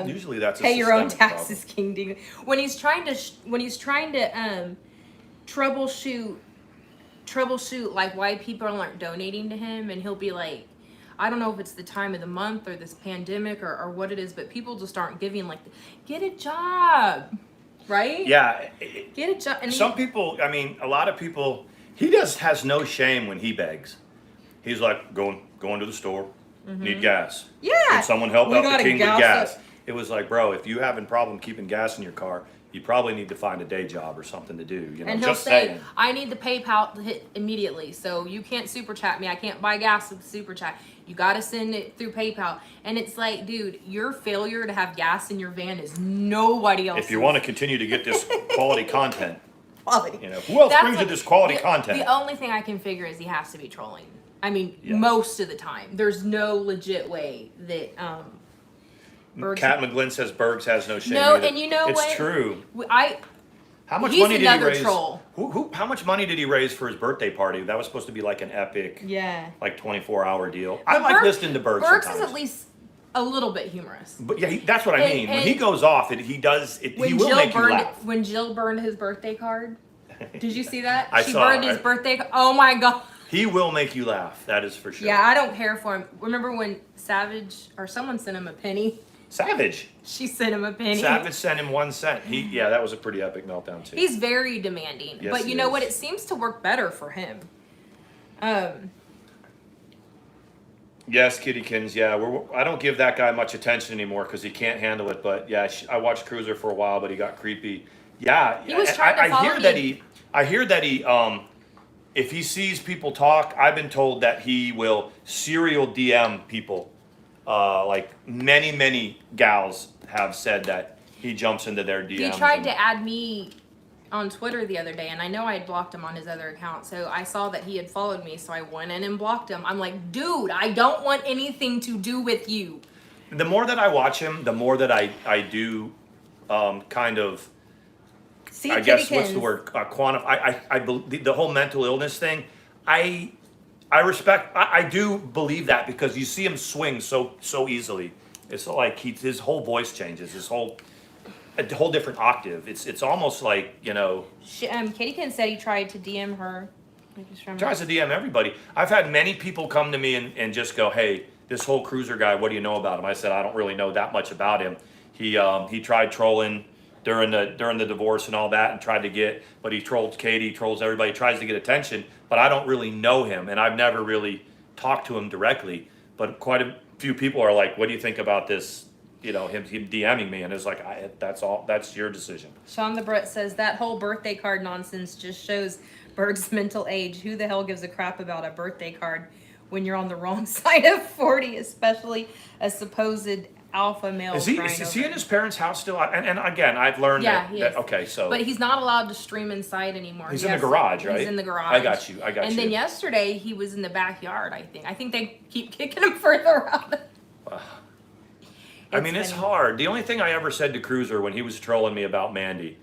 Usually that's pay a your own systemic taxes, King Diva. When he's trying to troubleshoot like why people aren't donating to him, and he'll be like, I don't know if it's the time of the month or this pandemic or what it is, but people just aren't giving. Like, get a job. Right? Yeah. Get a job. And some people, I mean, a lot of people, he has no shame when he begs. He's like, going to the store, need gas. Yeah. Can someone help out the king with gas? Up. It was like, bro, if you having problem keeping gas in your car, you probably need to find a day job or something to do. And he'll say, I need the PayPal to hit immediately, so you can't super chat me. I can't buy gas with super chat. You got to send it through PayPal. And it's like, dude, your failure to have gas in your van is nobody else's. If you want to continue to get this quality content, quality. Who else brings you this quality content? The only thing I can figure is he has to be trolling. I mean, most of the time. There's no legit way that Kat McGlynn says Bergs has no shame. No, either. and you know it's what? It's true. How much He's money did he another raise? Troll. How much money did he raise for his birthday party? That was supposed to be like an epic, 24-hour deal. I like listening to Bergs. Bergs sometimes. is at least a little bit humorous. But yeah, that's what I mean. When he goes off, he will make you laugh. When Jill burned his birthday card, did you see that? She burned his birthday card. Oh my God. He will make you laugh. That is for sure. Yeah, I don't care for him. Remember when Savage or someone sent him a penny? Savage. She sent him a penny. Savage sent him 1 cent. That was a pretty epic meltdown too. He's very demanding, yes, but you know what? It seems to work better for him. Yes, Kittykins. Yeah, I don't give that guy much attention anymore because he can't handle it. But yeah, I watched Cruiser for a while, but he got creepy. Yeah, he was trying to follow me. I hear that he if he sees people talk, I've been told that he will serial DM people. Like many gals have said that he jumps into their DMs. He tried to add me on Twitter the other day, and I know I had blocked him on his other account, so I saw that he had followed me, so I went in and blocked him. I'm like, dude, I don't want anything to do with you. The more that I watch him, the more that I do kind of, See, I guess, what's the word, quantify. I believe the whole mental illness thing, I respect, I do believe that because you see him swing so easily. It's like his whole voice changes, a whole different octave. It's almost like, Kittykins said he tried to DM her. Tries to DM everybody. I've had many people come to me and just go, hey, this whole Cruiser guy, what do you know about him? I said, I don't really know that much about him. He tried trolling during the divorce and all that, and but he trolls Katie, trolls everybody, tries to get attention, but I don't really know him, and I've never really talked to him directly. But quite a few people are like, what do you think about this? Him DMing me, and it's like, that's your decision. Sean the Brit says that whole birthday card nonsense just shows Berg's mental age. Who the hell gives a crap about a birthday card when you're on the wrong side of 40, especially a supposed alpha male? Is he in his parents' house still? And again, I've learned that. Okay, so. But he's not allowed to stream inside anymore. He's in the garage, right? He's in the garage. I got you. And then yesterday he was in the backyard. I think they keep kicking him further out. It's hard. The only thing I ever said to Cruiser when he was trolling me about Mandi,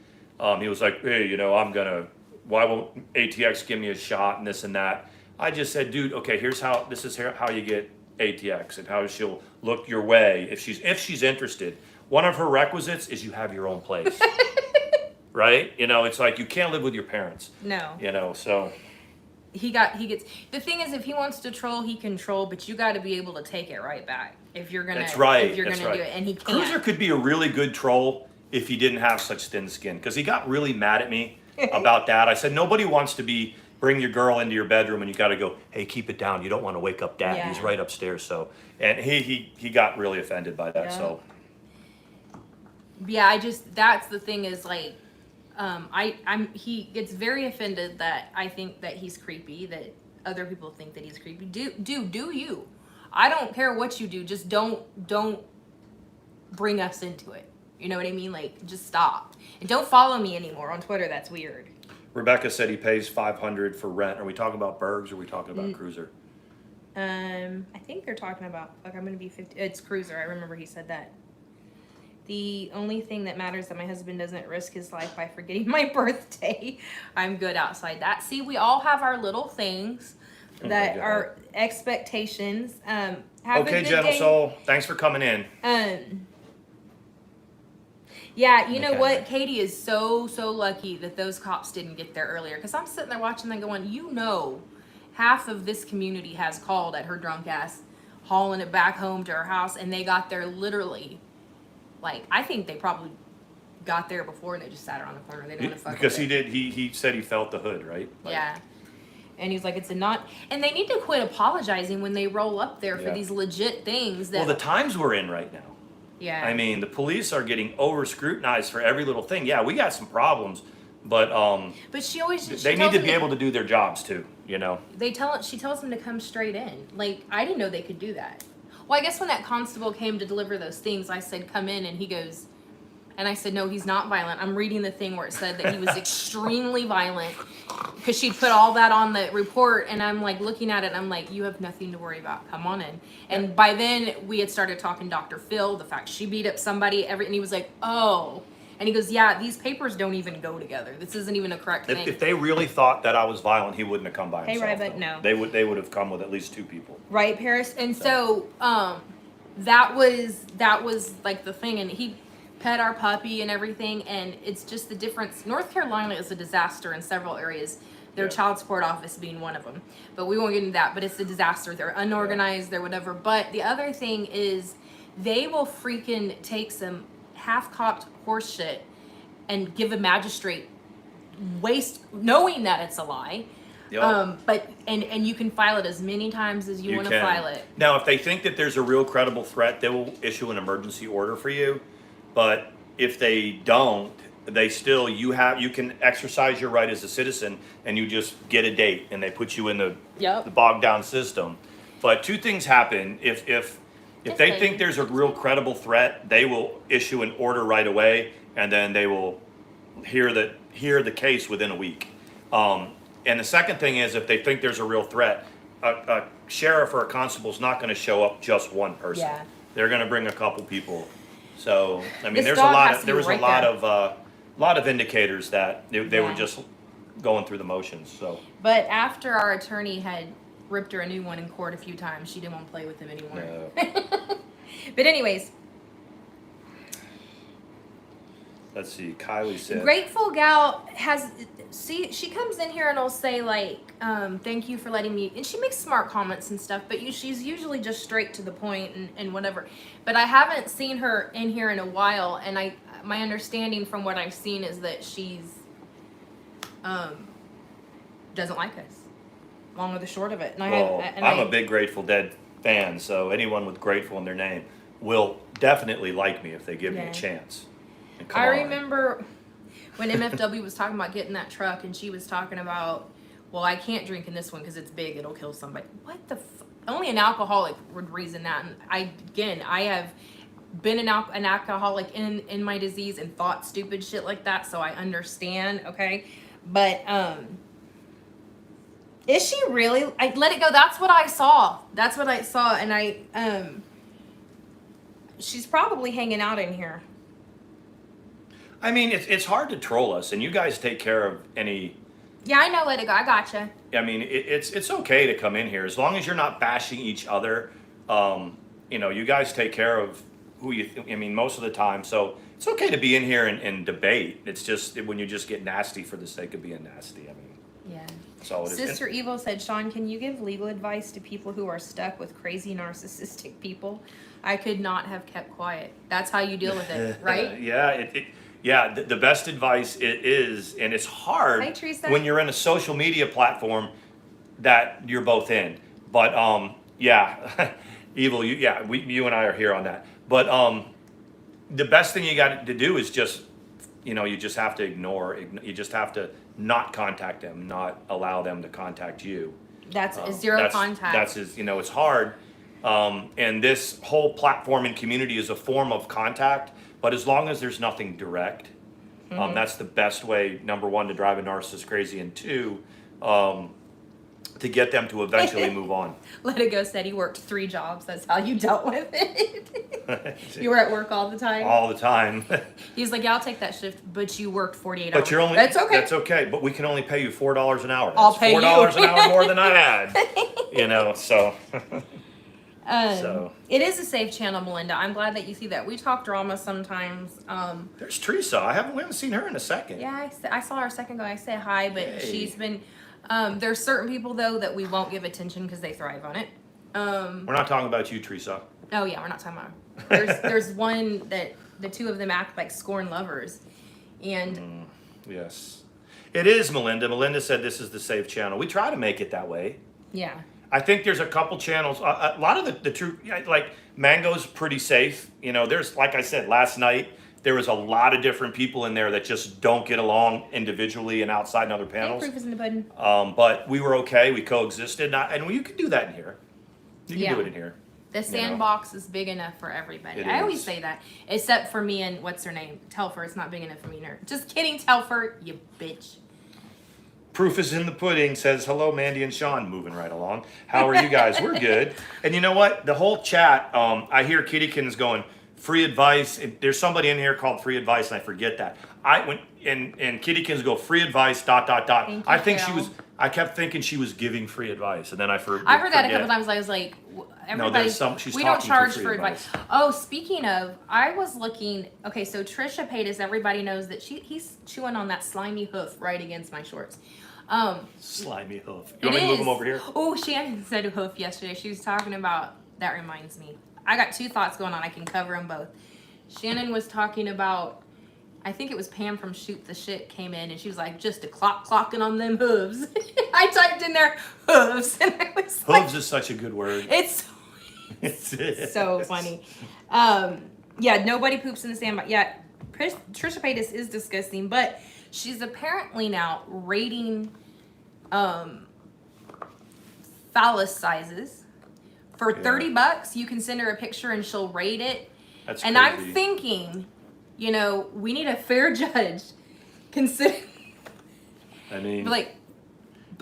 he was like, hey, why won't ATX give me a shot and this and that? I just said, dude, okay, this is how you get ATX and how she'll look your way if she's interested. One of her requisites is you have your own place. Right? It's like you can't live with your parents. No. So he gets. The thing is, if he wants to troll, he can troll, but you got to be able to take it right back. If you're gonna, That's right. If you're That's gonna right. do it, and he can't. Cruiser could be a really good troll if he didn't have such thin skin, because he got really mad at me about that. I said nobody wants to bring your girl into your bedroom and you got to go, hey, keep it down. You don't want to wake up Dad. Yeah. He's right upstairs. So, and he got really offended by that. Yeah. So, yeah, that's the thing is like, he gets very offended that I think that he's creepy, that other people think that he's creepy. Do you? I don't care what you do. Just don't bring us into it. You know what I mean? Like, just stop. And don't follow me anymore on Twitter. That's weird. Rebecca said he pays $500 for rent. Are we talking about Bergs or are we talking about Cruiser? I think they're talking about, like, I'm going to be 50. It's Cruiser. I remember he said that. The only thing that matters is that my husband doesn't risk his life by forgetting my birthday. I'm good outside that. See, we all have our little things that are expectations. Have okay, a good Gentle day. Soul. Thanks for coming in. Yeah, you know what? Katie is so lucky that those cops didn't get there earlier. Because I'm sitting there watching them going, you know, half of this community has called at her drunk ass, hauling it back home to her house, and they got there literally. Like, I think they probably got there before and they just sat around the corner. They didn't want to fuck Because with it. he said he felt the hood, right? Like, yeah. And he's like, it's a not, and they need to quit apologizing when they roll up there for these legit things that. Well, the times we're in right now. Yeah. I mean, the police are getting over scrutinized for every little thing. Yeah, we got some problems, but she always they need to be able to do their jobs too, you know. She tells them to come straight in. Like, I didn't know they could do that. Well, I guess when that constable came to deliver those things, I said, come in, and he goes, and I said, no, he's not violent. I'm reading the thing where it said that he was extremely violent because she put all that on the report, and I'm like looking at it, and I'm like, you have nothing to worry about. Come on in. And by then, we had started talking Dr. Phil, the fact she beat up somebody, and he was like, oh. And he goes, yeah, these papers don't even go together. This isn't even a correct thing. If they really thought that I was violent, he wouldn't have come by himself. Hey, Rabbit, no. They would have come with at least 2 people. Right, Paris? And so that was like the thing, and he pet our puppy and everything, and it's just the difference. North Carolina is a disaster in several areas. Their child support office being one of them. But we won't get into that, but it's a disaster. They're unorganized, they're whatever. But the other thing is they will freaking take some half-cocked horse shit and give a magistrate knowing that it's a lie. Yep. But you can file it as many times as you want to file it. Now, if they think that there's a real credible threat, they will issue an emergency order for you. But if they don't, they still you can exercise your right as a citizen, and you just get a date, and they put you in the bogged down system. But 2 things happen if they think there's a real credible threat, they will issue an order right away, and then they will hear the case within a week. And the second thing is, if they think there's a real threat, a sheriff or a constable is not going to show up just one person. Yeah. They're going to bring a couple people. So I mean, This there was a lot of indicators that they were just going through the motions. So. But after our attorney had ripped her a new one in court a few times, she didn't want to play with him anymore. No. But anyways. Let's see, Kylie said. Grateful Gal she comes in here and will say like, thank you for letting me, and she makes smart comments and stuff, but she's usually just straight to the point and whatever. But I haven't seen her in here in a while, and my understanding from what I've seen is that she's, doesn't like us. Long or the short of it. And I'm a big Grateful Dead fan, so anyone with Grateful in their name will definitely like me if they give me a chance. I remember when MFW was talking about getting that truck, and she was talking about, well, I can't drink in this one because it's big, it'll kill somebody. What the only an alcoholic would reason that. And I have been an alcoholic in my disease and thought stupid shit like that, so I understand, okay? But is she really? I let it go. That's what I saw. And she's probably hanging out in here. I mean, it's hard to troll us, and you guys take care of any. Yeah, I know. Let it go. I gotcha. I mean, it's okay to come in here as long as you're not bashing each other. You guys take care of who you. I mean, most of the time, so it's okay to be in here and debate. It's just when you just get nasty for the sake of being nasty. I mean. Yeah. So it is. Sister Evil said, Sean, can you give legal advice to people who are stuck with crazy narcissistic people? I could not have kept quiet. That's how you deal with it, right? Yeah. The best advice is, and it's hard Hi, Teresa. when you're in a social media platform that you're both in. But yeah, Evil, you and I are here on that. But the best thing you got to do is just, you just have to ignore. You just have to not contact them, not allow them to contact you. That's zero contact. That's it's hard. And this whole platform and community is a form of contact, but as long as there's nothing direct, that's the best way, number one, to drive a narcissist crazy, and two, to get them to eventually move on. Let It Go said he worked 3 jobs. That's how you dealt with it. You were at work all the time? All the time. He's like, yeah, I'll take that shift, but you worked 48 But hours. you're only, that's okay. That's okay, but we can only pay you $4 an hour. I'll pay you. $4 an hour more than I had, so. It is a safe channel, Melinda. I'm glad that you see that. We talk drama sometimes. There's Teresa. We haven't seen her in a second. Yeah, I saw her a second ago. I said hi, but she's been. There's certain people though that we won't give attention because they thrive on it. We're not talking about you, Teresa. Oh yeah, we're not talking about. There's one that the two of them act like scorn lovers, and. Yes, it is, Melinda. Melinda said this is the safe channel. We try to make it that way. Yeah. I think there's a couple channels. A lot of the true, like Mango's pretty safe. There's, like I said last night, there was a lot of different people in there that just don't get along individually and outside in other panels. Proof is in the pudding. But we were okay. We coexisted, and you can do that in here. You can do it in here. The sandbox is big enough for everybody. It I always is. say that, except for me and what's her name, Telfer. It's not big enough for me. Just kidding, Telfer, you bitch. Proof is in the pudding says, hello, Mandi and Sean. Moving right along. How are you guys? We're good. And you know what? The whole chat, I hear Kittykins going, free advice. There's somebody in here called free advice, and I forget that. And Kittykins go, free advice, ... Thank you, I think Carol. I kept thinking she was giving free advice, and then I forget. I've heard that a couple times. I was like, everybody, she's we don't talking charge free for advice. Oh, speaking of, I was looking, okay, so Trisha Paytas, everybody knows that he's chewing on that slimy hoof right against my shorts. Slimy hoof. You want me to move them over here? Oh, Shannon said hoof yesterday. She was talking about, that reminds me. I got 2 thoughts going on. I can cover them both. Shannon was talking about, I think it was Pam from Shoot the Shit came in, and she was like, just a clocking on them hooves. I typed in there hooves, and I was like, Hooves is such a good word. it's so funny. Yeah, nobody poops in the sandbox. Yeah, Trisha Paytas is disgusting, but she's apparently now rating phallus sizes. For $30, you can send her a picture and she'll rate it. That's and crazy. I'm thinking, we need a fair judge. Consider. I mean, like,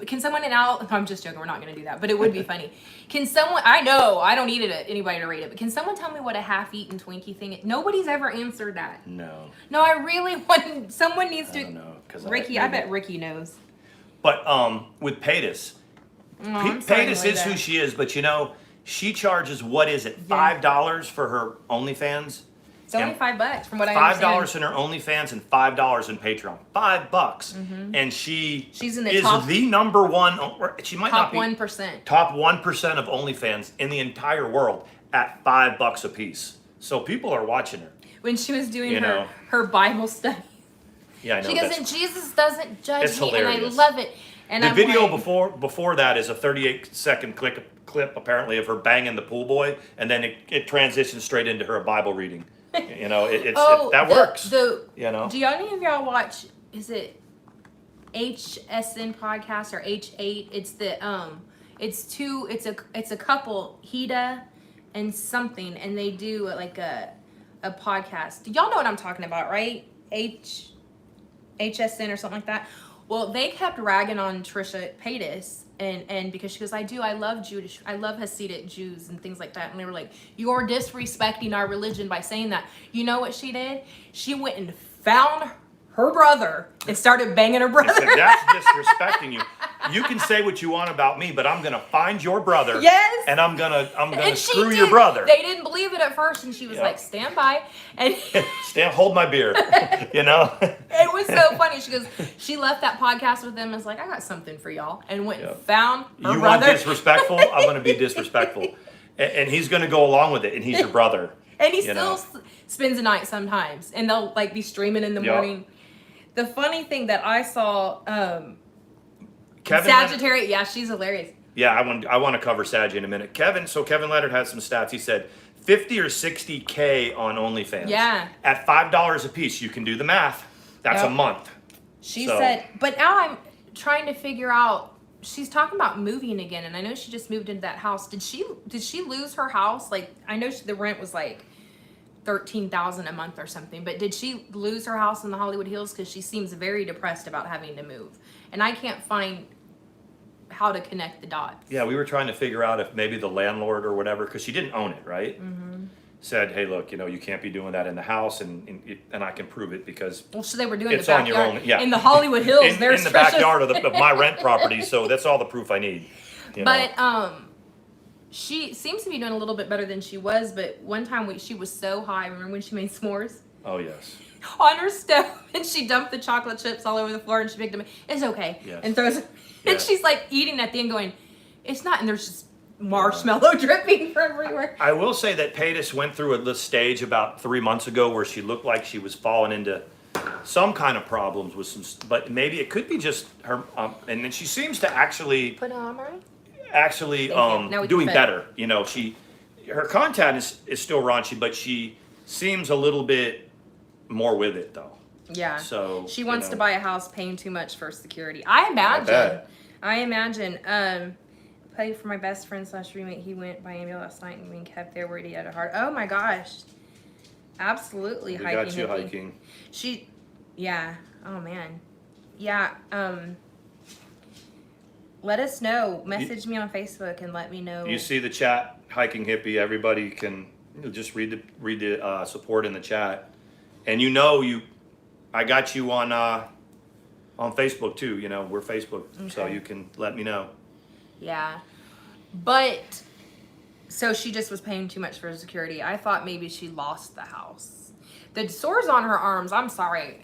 can someone I'm just joking. We're not going to do that, but it would be funny. Can someone? I know I don't need anybody to rate it, but can someone tell me what a half-eaten Twinkie thing is? Nobody's ever answered that. No. No, I really want. Someone needs to. I don't know, 'cause Ricky, I bet Ricky knows. But with Paytas, Paytas is who she is, but she charges, what is it, $5 for her OnlyFans? It's only $5 from what I understand. $5 in her OnlyFans and $5 in Patreon. $5, and she's in the is top, the number one. She might top not be 1%. Top 1% of OnlyFans in the entire world at $5 a piece. So people are watching her. When she was doing her Bible study, yeah, I know. She goes, and Jesus doesn't judge me, hilarious. and I love it. And the I'm video like, before that is a 38-second clip apparently of her banging the pool boy, and then it transitions straight into her Bible reading. That works. Do any of y'all watch? Is it HSN podcast or H8? It's the It's a couple, Hida and something, and they do like a podcast. Y'all know what I'm talking about, right? HSN or something like that. Well, they kept ragging on Trisha Paytas, and because she goes, I love Hasidic Jews and things like that. And they were like, you're disrespecting our religion by saying that. You know what she did? She went and found her brother and started banging her brother. I said, that's disrespecting you. you can say what you want about me, but I'm gonna find your brother. Yes. And I'm gonna And she screw did. your brother. They didn't believe it at first, and she was like, "Stand by," and Hold my beer. You know. it was so funny. She goes, she left that podcast with them and was like, "I got something for y'all," and went and found her You brother. want disrespectful? I'm gonna be disrespectful, and he's gonna go along with it, and he's your brother. And he still spends the night sometimes, and they'll like be streaming in the morning. The funny thing that I saw, Sagittarius, yeah, she's hilarious. Yeah, I want to cover Sag in a minute. Kevin Leonard had some stats. He said 50 or 60K on OnlyFans. Yeah. At $5 a piece, you can do the math. That's a month. She said, but now I'm trying to figure out. She's talking about moving again, and I know she just moved into that house. Did she lose her house? Like, I know the rent was like $13,000 a month or something, but did she lose her house in the Hollywood Hills? Because she seems very depressed about having to move, and I can't find how to connect the dots. Yeah, we were trying to figure out if maybe the landlord or whatever, because she didn't own it, right? Said, hey, look, you can't be doing that in the house, and I can prove it because so they were doing it's the on your own. Yeah, in the Hollywood Hills. in the backyard of my rent property. So that's all the proof I need. But she seems to be doing a little bit better than she was. But one time she was so high. Remember when she made s'mores? Oh yes. On her stove, and she dumped the chocolate chips all over the floor, and she picked them. It's okay, and throws them. And she's like eating at the end, going, "It's not." And there's just marshmallow dripping from everywhere. I will say that Paytas went through a stage about 3 months ago where she looked like she was falling into some kind of problems with some, but maybe it could be just her. And then she seems to actually put on right. Actually, doing better. Her content is still raunchy, but she seems a little bit more with it though. Yeah. So she wants to buy a house, paying too much for security. I imagine. Played for my best friend / roommate. He went by ambulance last night and being kept there where he had a heart. Oh my gosh. Absolutely. We got you hiking. Yeah. Oh man. Yeah. Let us know. Message me on Facebook and let me know. You see the chat, hiking hippie. Everybody can just read the support in the chat, and I got you on Facebook too. We're Facebook, so you can let me know. Yeah, but so she just was paying too much for security. I thought maybe she lost the house. The sores on her arms, I'm sorry,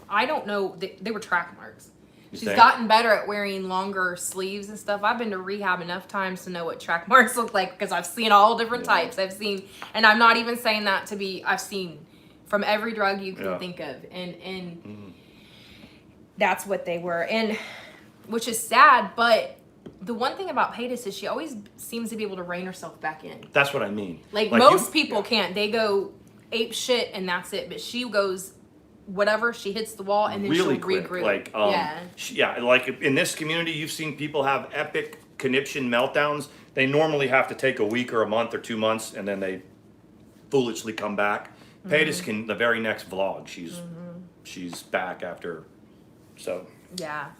I don't know. They were track marks. She's gotten better at wearing longer sleeves and stuff. I've been to rehab enough times to know what track marks look like because I've seen all different types. And I'm not even saying that to be. I've seen from every drug you can think of, and that's what they were, and which is sad, but. The one thing about Paytas is she always seems to be able to rein herself back in. That's what I mean. Like most people can't. They go ape shit and that's it. But she goes whatever. She hits the wall and then really she'll quick. regroup. Like like in this community, you've seen people have epic conniption meltdowns. They normally have to take a week or a month or 2 months, and then they foolishly come back. Paytas can the very next vlog. She's back after. So yeah,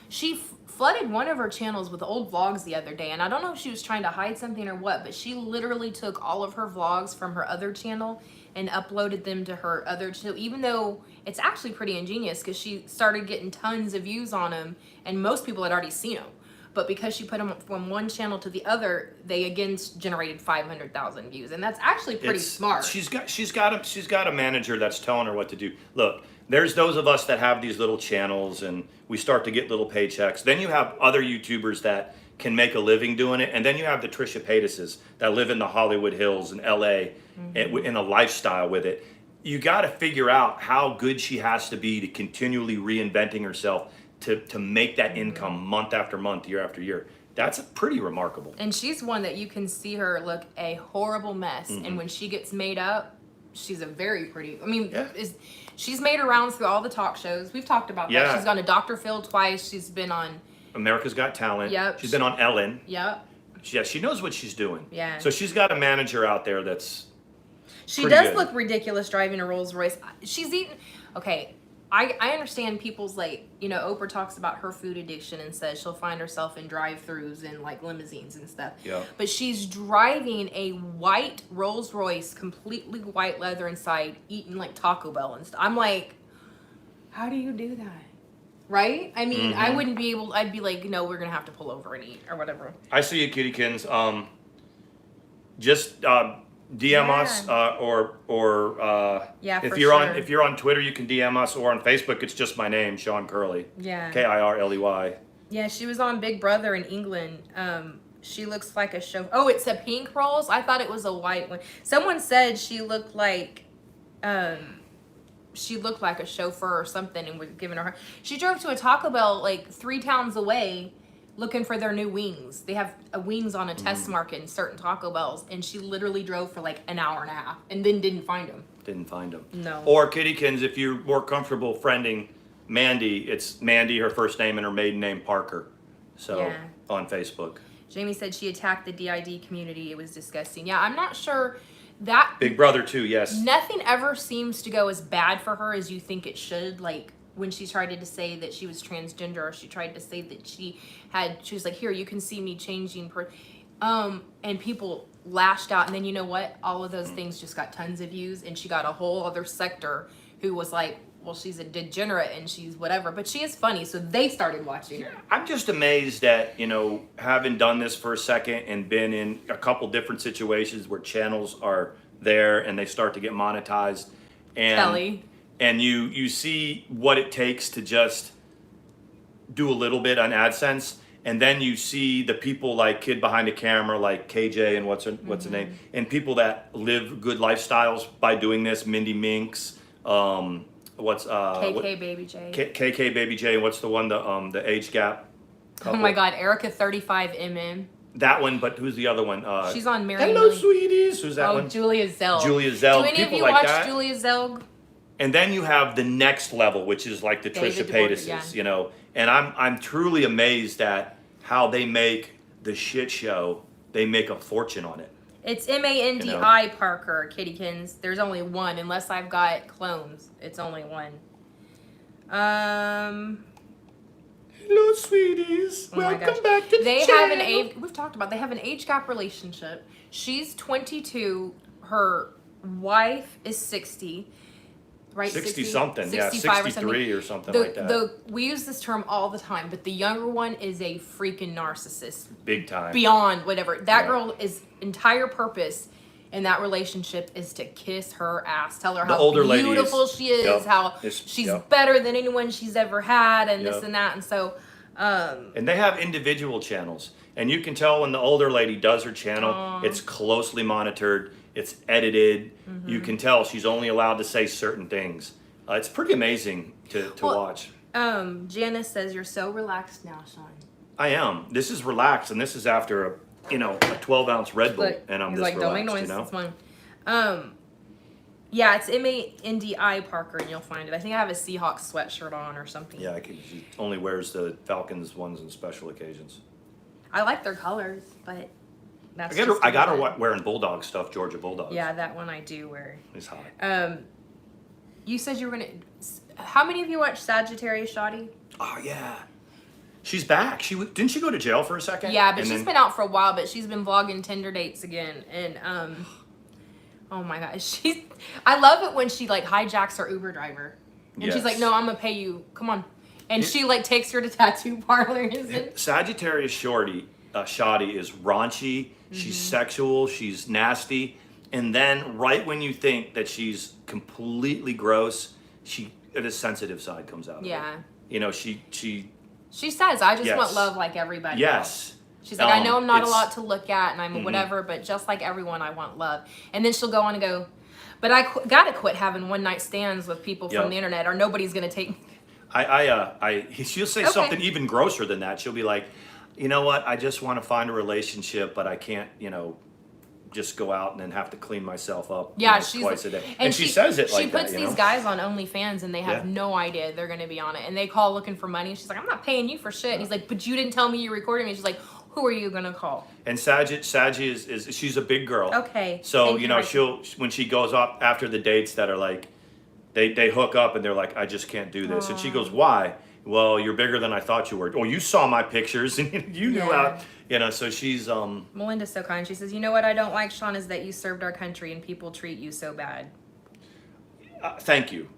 She flooded one of her channels with old vlogs the other day, and I don't know if she was trying to hide something or what, but she literally took all of her vlogs from her other channel and uploaded them to her other channel, even though it's actually pretty ingenious because she started getting tons of views on them, and most people had already seen them. But because she put them from one channel to the other, they again generated 500,000 views, and that's actually pretty smart. She's got a manager that's telling her what to do. Look, there's those of us that have these little channels, and we start to get little paychecks. Then you have other YouTubers that can make a living doing it, and then you have the Trisha Paytases that live in the Hollywood Hills in LA in a lifestyle with it. You got to figure out how good she has to be to continually reinventing herself to make that income month after month, year after year. That's pretty remarkable. And she's one that you can see her look a horrible mess, and when she gets made up, she's a very pretty. She's made her rounds through all the talk shows. We've talked about that. She's gone to Dr. Phil twice. She's been on America's Got Talent. Yep. She's been on Ellen. Yep. Yeah, she knows what she's doing. Yeah. So she's got a manager out there that's. She does look ridiculous driving a Rolls Royce. She's eating. Okay, I understand people's Oprah talks about her food addiction and says she'll find herself in drive-thrus and like limousines and stuff. Yeah. But she's driving a white Rolls Royce, completely white leather inside, eating like Taco Bell and stuff. I'm like, how do you do that? Right? I mean, I wouldn't be able. I'd be like, no, we're gonna have to pull over and eat or whatever. I see you, Kittykins. Just DM us Yeah, if for you're sure. on Twitter, you can DM us, or on Facebook, it's just my name, Sean Curley. Yeah. Kirley. Yeah, she was on Big Brother in England. She looks like a show. Oh, it's a pink rose. I thought it was a white one. Someone said she looked like a chauffeur or something, and was giving her. She drove to a Taco Bell like 3 towns away, looking for their new wings. They have wings on a test market in certain Taco Bells, and she literally drove for like an hour and a half, and then didn't find them. No. Or Kittykins, if you're more comfortable friending Mandi, it's Mandi, her first name, and her maiden name Parker. So Yeah. on Facebook. Jamie said she attacked the DID community. It was disgusting. Yeah, I'm not sure that Big Brother too, yes. nothing ever seems to go as bad for her as you think it should. Like when she tried to say that she was transgender, or she tried to say that she was like, here, you can see me changing. And people lashed out. And then you know what? All of those things just got tons of views. And she got a whole other sector who was like, well, she's a degenerate and she's whatever. But she is funny. So they started watching her. I'm just amazed that, having done this for a second and been in a couple different situations where channels are there and they start to get monetized. And Kelly. And you see what it takes to just do a little bit on AdSense, and then you see the people like Kid Behind the Camera, like KJ and what's her name, and people that live good lifestyles by doing this. Mindy Minks, KK Baby J. KK Baby J, and what's the one, the age gap couple? Oh my God, Erica 35mm. That one, but who's the other one? She's on Mary. Hello, sweeties. Who's that one? Oh, Julia Zelg. Julia Zelg. Do any of people you like watch that. Julia Zelg? And then you have the next level, which is like the Trisha Paytas's, And I'm truly amazed at how they make the shit show. They make a fortune on it. It's Mandi Parker, Kittykins. There's only one, unless I've got clones. It's only one. Hello, sweeties. Oh Welcome back to the They channel. have an age. We've talked about. They have an age gap relationship. She's 22. Her wife is 60. Right, 60 something, 65 63 or something like that. We use this term all the time, but the younger one is a freaking narcissist. Big time. Beyond whatever. That girl is entire purpose in that relationship is to kiss her ass. Tell her how beautiful she is, how she's better than anyone she's ever had, and this and that. And so... and they have individual channels. And you can tell when the older lady does her channel, it's closely monitored. It's edited. You can tell she's only allowed to say certain things. It's pretty amazing to watch. Janice says, you're so relaxed now, Sean. I am. This is relaxed, and this is after a 12-ounce Red Bull, and I'm He's this like, don't make relaxed, noise. It's fine. Yeah, it's Mandi Parker, and you'll find it. I think I have a Seahawks sweatshirt on or something. Yeah, she only wears the Falcons ones on special occasions. I like their colors, but that's I got her wearing Bulldog stuff, Georgia Bulldogs. Yeah, that one I do wear. It's hot. You said you were gonna. How many of you watch Sagittarius Shoddy? Oh yeah, she's back. Didn't she go to jail for a second? Yeah, but she's been out for a while. But she's been vlogging Tinder dates again, and oh my gosh, I love it when she like hijacks her Uber driver, and she's like, "No, I'm gonna pay you. Come on," and she like takes her to tattoo parlors. Sagittarius Shoddy is raunchy. She's sexual. She's nasty. And then right when you think that she's completely gross, the sensitive side comes out. Yeah. She says, I just want love like everybody else. She's like, I know I'm not a lot to look at and I'm whatever, but just like everyone, I want love. And then she'll go on and go, but I gotta quit having one night stands with people from the internet or nobody's gonna take me. She'll say something even grosser than that. She'll be like, you know what? I just want to find a relationship, but I can't, just go out and then have to clean myself up twice a day. And she says it like that. She puts these guys on OnlyFans and they have no idea they're going to be on it. And they call looking for money. She's like, I'm not paying you for shit. And he's like, but you didn't tell me you recorded me. She's like, who are you going to call? And Saggy is she's a big girl. Okay. So, when she goes up after the dates that are like, they hook up and they're like, I just can't do this. And she goes, why? Well, you're bigger than I thought you were. Oh, you saw my pictures and you knew how, so she's... Melinda's so kind. She says, you know what I don't like, Sean, is that you served our country and people treat you so bad. Thank you.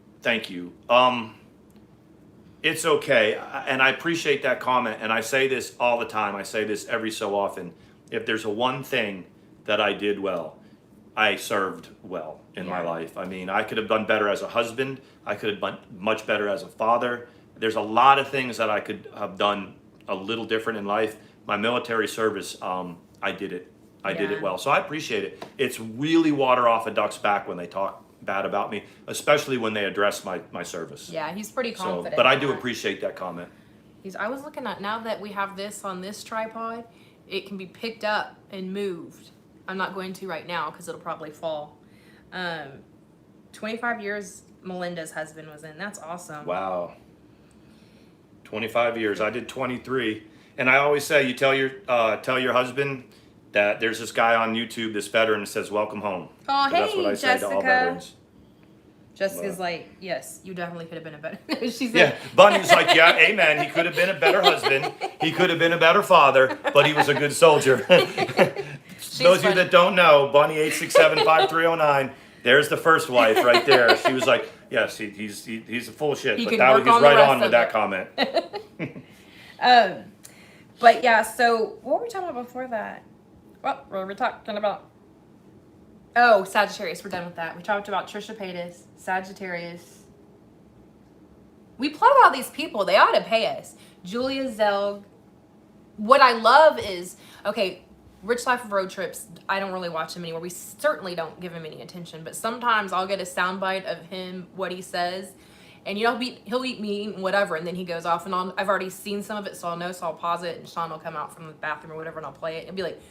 It's okay. And I appreciate that comment. And I say this all the time. I say this every so often. If there's a one thing that I did well, I served well in my life. I mean, I could have done better as a husband. I could have done much better as a father. There's a lot of things that I could have done a little different in life. My military service, I did it. I did it well. So I appreciate it. It's really water off a duck's back when they talk bad about me, especially when they address my service. Yeah, he's pretty confident. But I do appreciate that comment. I was looking at, now that we have this on this tripod, it can be picked up and moved. I'm not going to right now because it'll probably fall. 25 years Melinda's husband was in. That's awesome. Wow. 25 years. I did 23. And I always say, you tell your husband that there's this guy on YouTube, this veteran, that says, welcome home. Oh, So that's what I say to all veterans. Jessica's like, yes, you definitely could have been a better. She's Yeah, like, Bunny's like, yeah, amen. He could have been a better husband. He could have been a better father, but he was a good soldier. Those of you that don't know, Bunny 867-5309. There's the first wife right there. She was like, yes, he's a full shit. But that, he's right on with that comment. But yeah, so what were we talking about before that? What were we talking about? Oh, Sagittarius. We're done with that. We talked about Trisha Paytas, Sagittarius. We plot about these people. They ought to pay us. Julia Zelg. What I love is, okay, Rich Life of Road Trips, I don't really watch him anymore. We certainly don't give him any attention. But sometimes I'll get a soundbite of him, what he says. And, you know, he'll eat meat and whatever. And then he goes off and on. I've already seen some of it, so I'll know. So I'll pause it. And Sean will come out from the bathroom or whatever, and I'll play it. And be like,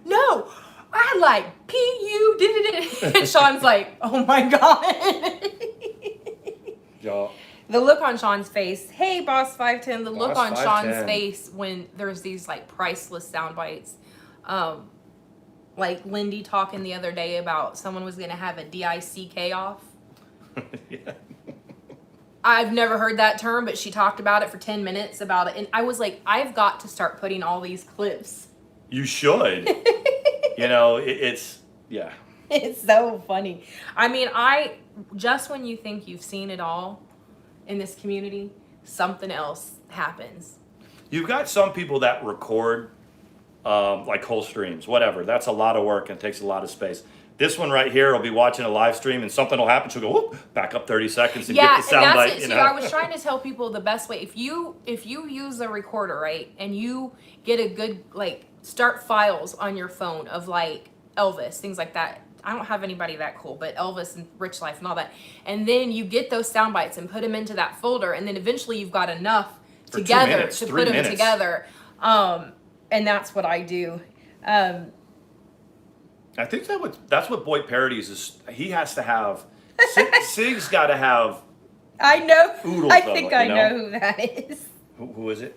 no, I like P.U. did. And Sean's like, oh, my God. Y'all. The look on Sean's face. Hey, Boss 510. The look on 510. Sean's face when there's these, like, priceless sound bites. Like Lindy talking the other day about someone was going to have a DICK off. Yeah. I've never heard that term, but she talked about it for 10 minutes about it. And I was like, I've got to start putting all these clips. You should. You know, it's, yeah. It's so funny. I mean, just when you think you've seen it all in this community, something else happens. You've got some people that record like whole streams, whatever. That's a lot of work and takes a lot of space. This one right here will be watching a live stream and something will happen. She'll go, whoop, back up 30 seconds and get the sound bite. You know? I was trying to tell people the best way. If you use a recorder, right, and you get a good, like, start files on your phone of, like, Elvis, things like that. I don't have anybody that cool, but Elvis and Rich Life and all that. And then you get those sound bites and put them into that folder, and then eventually you've got enough together to put them together. And that's what I do. I think that's what Boy Parodies is. He has to have. Sig's got to have. I know. Oodles I think I know who that is. Who is it?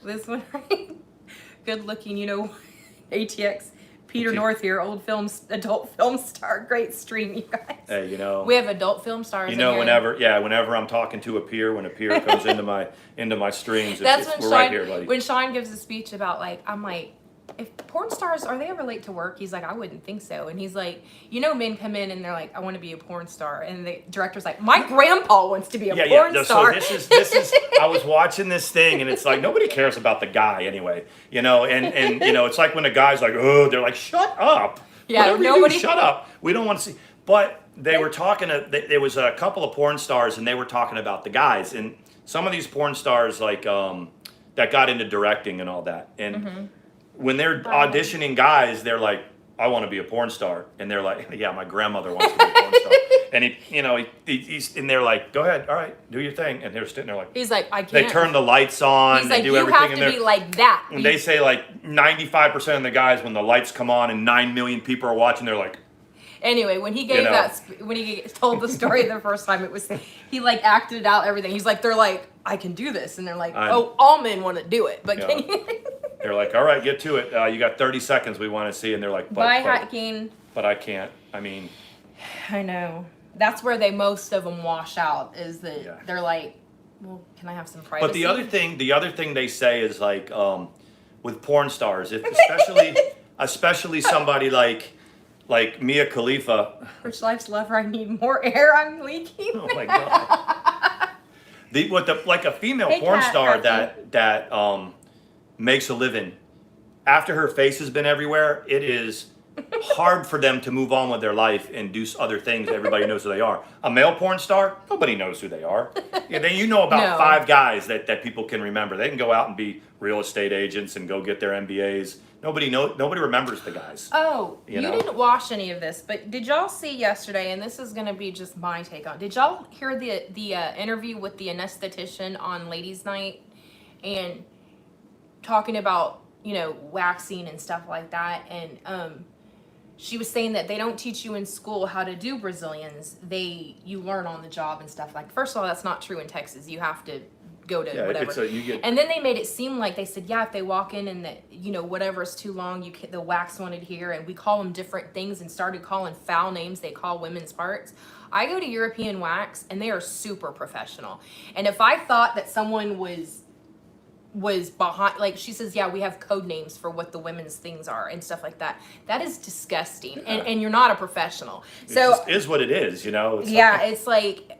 This one, right? Good looking, you know, ATX. Peter North here, adult film star. Great stream, you guys. Hey, you know. We have adult film stars. You know, in whenever I'm talking to a peer, when a peer comes into my streams, that's when we're Sean, right here, buddy. When Sean gives a speech about, like, I'm like, if porn stars, are they ever late to work? He's like, I wouldn't think so. And he's like, you know, men come in and they're like, I want to be a porn star. And the director's like, my grandpa wants to be a porn star. So this is, I was watching this thing and it's like, nobody cares about the guy anyway, you know, and you know, it's like when a guy's like, oh, they're like, shut up. Yeah, whatever nobody. You do, shut up. We don't want to see. But they were talking, there was a couple of porn stars and they were talking about the guys. And some of these porn stars, like, that got into directing and all that. And when they're auditioning guys, they're like, I want to be a porn star. And they're like, yeah, my grandmother wants to be a porn star. And he's and they're like, go ahead, all right, do your thing. And they're sitting there like, he's like, I can't. They turn the lights on, he's they like, do you everything. have to be like that. And they say like 95% of the guys, when the lights come on and 9 million people are watching, they're like. Anyway, when he gave when he told the story the first time, he like acted it out, everything. He's like, they're like, I can do this. And they're like, oh, all men want to do it. But can you? They're like, all right, get to it. You got 30 seconds we want to see. And they're like, hacking. But I can't. I mean. I know. That's where most of them wash out, is that they're like, well, can I have some privacy? But the other thing they say is like, with porn stars, especially somebody like Mia Khalifa. Rich Life's lover, I need more air, I'm leaking. Oh my God. Like a female Hey, porn Kat, star Kathy. that makes a living, after her face has been everywhere, it is hard for them to move on with their life and do other things. Everybody knows who they are. A male porn star, nobody knows who they are. Yeah, then you know about No. 5 guys that people can remember. They can go out and be real estate agents and go get their MBAs. Nobody remembers the guys. Oh, You you know? didn't watch any of this, but did y'all see yesterday? And this is gonna be just my take on. Did y'all hear the interview with the anesthetician on Ladies' Night, and talking about waxing and stuff like that? And she was saying that they don't teach you in school how to do Brazilians. You learn on the job and stuff like. First of all, that's not true in Texas. You have to go to whatever. And then they made it seem like they said, yeah, if they walk in and whatever is too long, the wax wanted here, and we call them different things and started calling foul names they call women's parts. I go to European Wax and they are super professional. And if I thought that someone was behind, like she says, yeah, we have code names for what the women's things are and stuff like that. That is disgusting. Yeah. And you're not a professional. It So just is what it is, it's like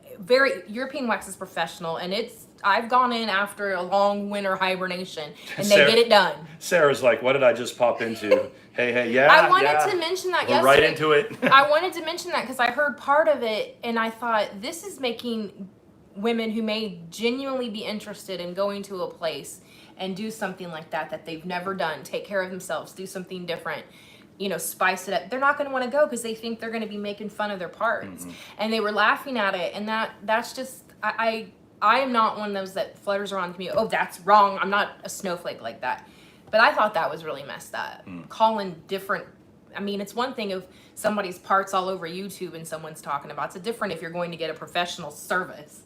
European Wax is professional, and I've gone in after a long winter hibernation and they get it done. Sarah's like, what did I just pop into? hey, yeah. I wanted to mention that We're yesterday. right into it. I wanted to mention that because I heard part of it and I thought, this is making women who may genuinely be interested in going to a place and do something like that they've never done, take care of themselves, do something different, spice it up. They're not going to want to go because they think they're going to be making fun of their parts. Mm-hmm. And they were laughing at it. And that's just, I am not one of those that flutters around the community. Oh, that's wrong. I'm not a snowflake like that. But I thought that was really messed up. Calling different, it's one thing if somebody's parts all over YouTube and someone's talking about. It's different if you're going to get a professional service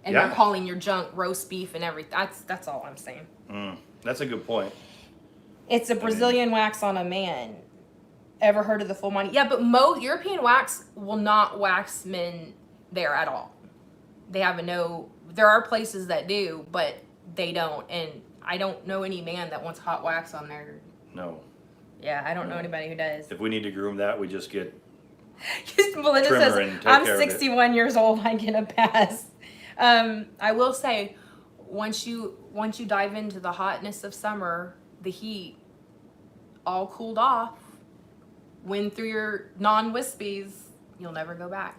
and they're calling your junk roast beef and everything. That's all I'm saying. That's a good point. It's a Brazilian wax on a man. Ever heard of the full Mandi? Yeah, but European Wax will not wax men there at all. They have there are places that do, but they don't. And I don't know any man that wants hot wax on there. No. Yeah, I don't know anybody who does. If we need to groom that, we just get Melinda trimmer says, and take I'm care of it." 61 years old, I get a pass. I will say, once you dive into the hotness of summer, the heat all cooled off, went through your non-wispies, you'll never go back.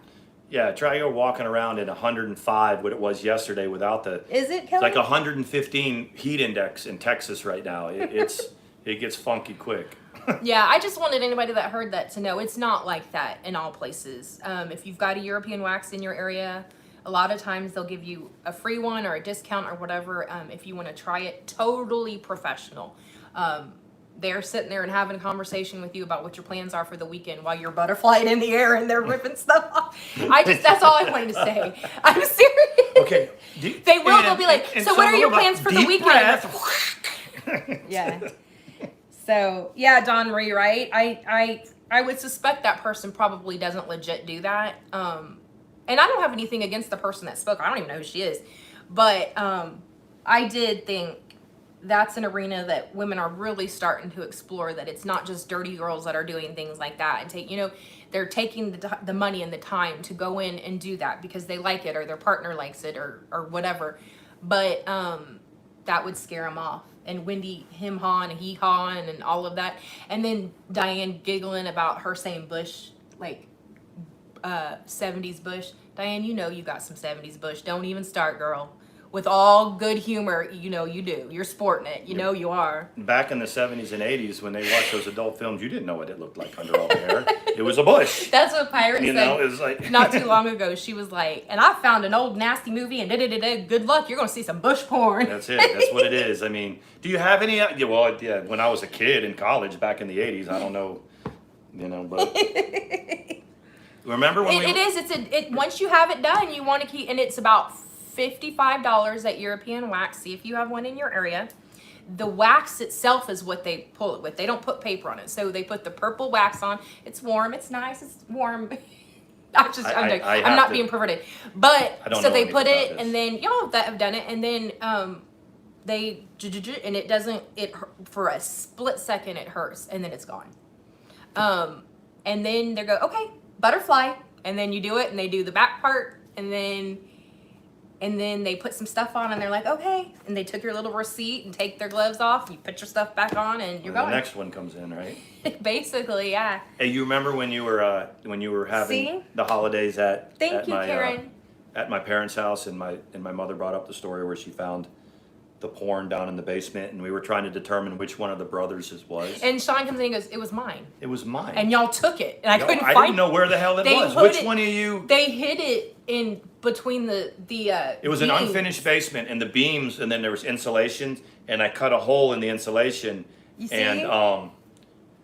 Yeah, try go walking around at 105, what it was yesterday without the. Is it, Kelly? It's like 115 heat index in Texas right now. It gets funky quick. Yeah, I just wanted anybody that heard that to know it's not like that in all places. If you've got a European Wax in your area, a lot of times they'll give you a free one or a discount or whatever if you want to try it. Totally professional. They're sitting there and having a conversation with you about what your plans are for the weekend while you're butterflying in the air and they're ripping stuff off. That's all I wanted to say. I'm serious. Okay. They'll be like, so what are your plans for the weekend? Yeah. So, yeah, Don Marie, right? I would suspect that person probably doesn't legit do that. And I don't have anything against the person that spoke. I don't even know who she is. But I did think that's an arena that women are really starting to explore, that it's not just dirty girls that are doing things like that and they're taking the money and the time to go in and do that because they like it or their partner likes it or whatever. But that would scare them off. And Wendy him-hawing and he-hawing and all of that. And then Diane giggling about her saying bush, like 70s bush. Diane, you got some 70s bush. Don't even start, girl. With all good humor, you do. You're sporting it. You are. Back in the 70s and 80s, when they watched those adult films, you didn't know what it looked like under all the hair. It was a bush. That's what Pirate said. It was like not too long ago. She was like, and I found an old nasty movie and da-da-da-da. Good luck. You're going to see some bush porn. That's it. That's what it is. Do you have any? Well, yeah. When I was a kid in college back in the 80s, I don't know. But remember when it is. It's once you have it done, you want to keep, and it's about $55 at European Wax. See if you have one in your area. The wax itself is what they pull it with. They don't put paper on it. So they put the purple wax on. It's warm. It's nice. It's warm. I'm not being perverted. But so they put it and then y'all that have done it and then they and it doesn't for a split second it hurts and then it's gone. And then they go, okay, butterfly, and then you do it and they do the back part and then and then they put some stuff on and they're like, okay. And they took your little receipt and take their gloves off. You put your stuff back on and you're The going. next one comes in, right? Basically, yeah. Hey, you remember when you were having See? the holidays at Thank you, Karen. At my parents' house, and my mother brought up the story where she found the porn down in the basement, and we were trying to determine which one of the brothers it was. And Sean comes in and goes, it was mine. It was mine. And y'all took it. And I No, couldn't I find didn't know where the hell it They was. put Which it- one of you? They hid it in between the It was an beams. unfinished basement, and the beams, and then there was insulation, and I cut a hole in the insulation. You see? And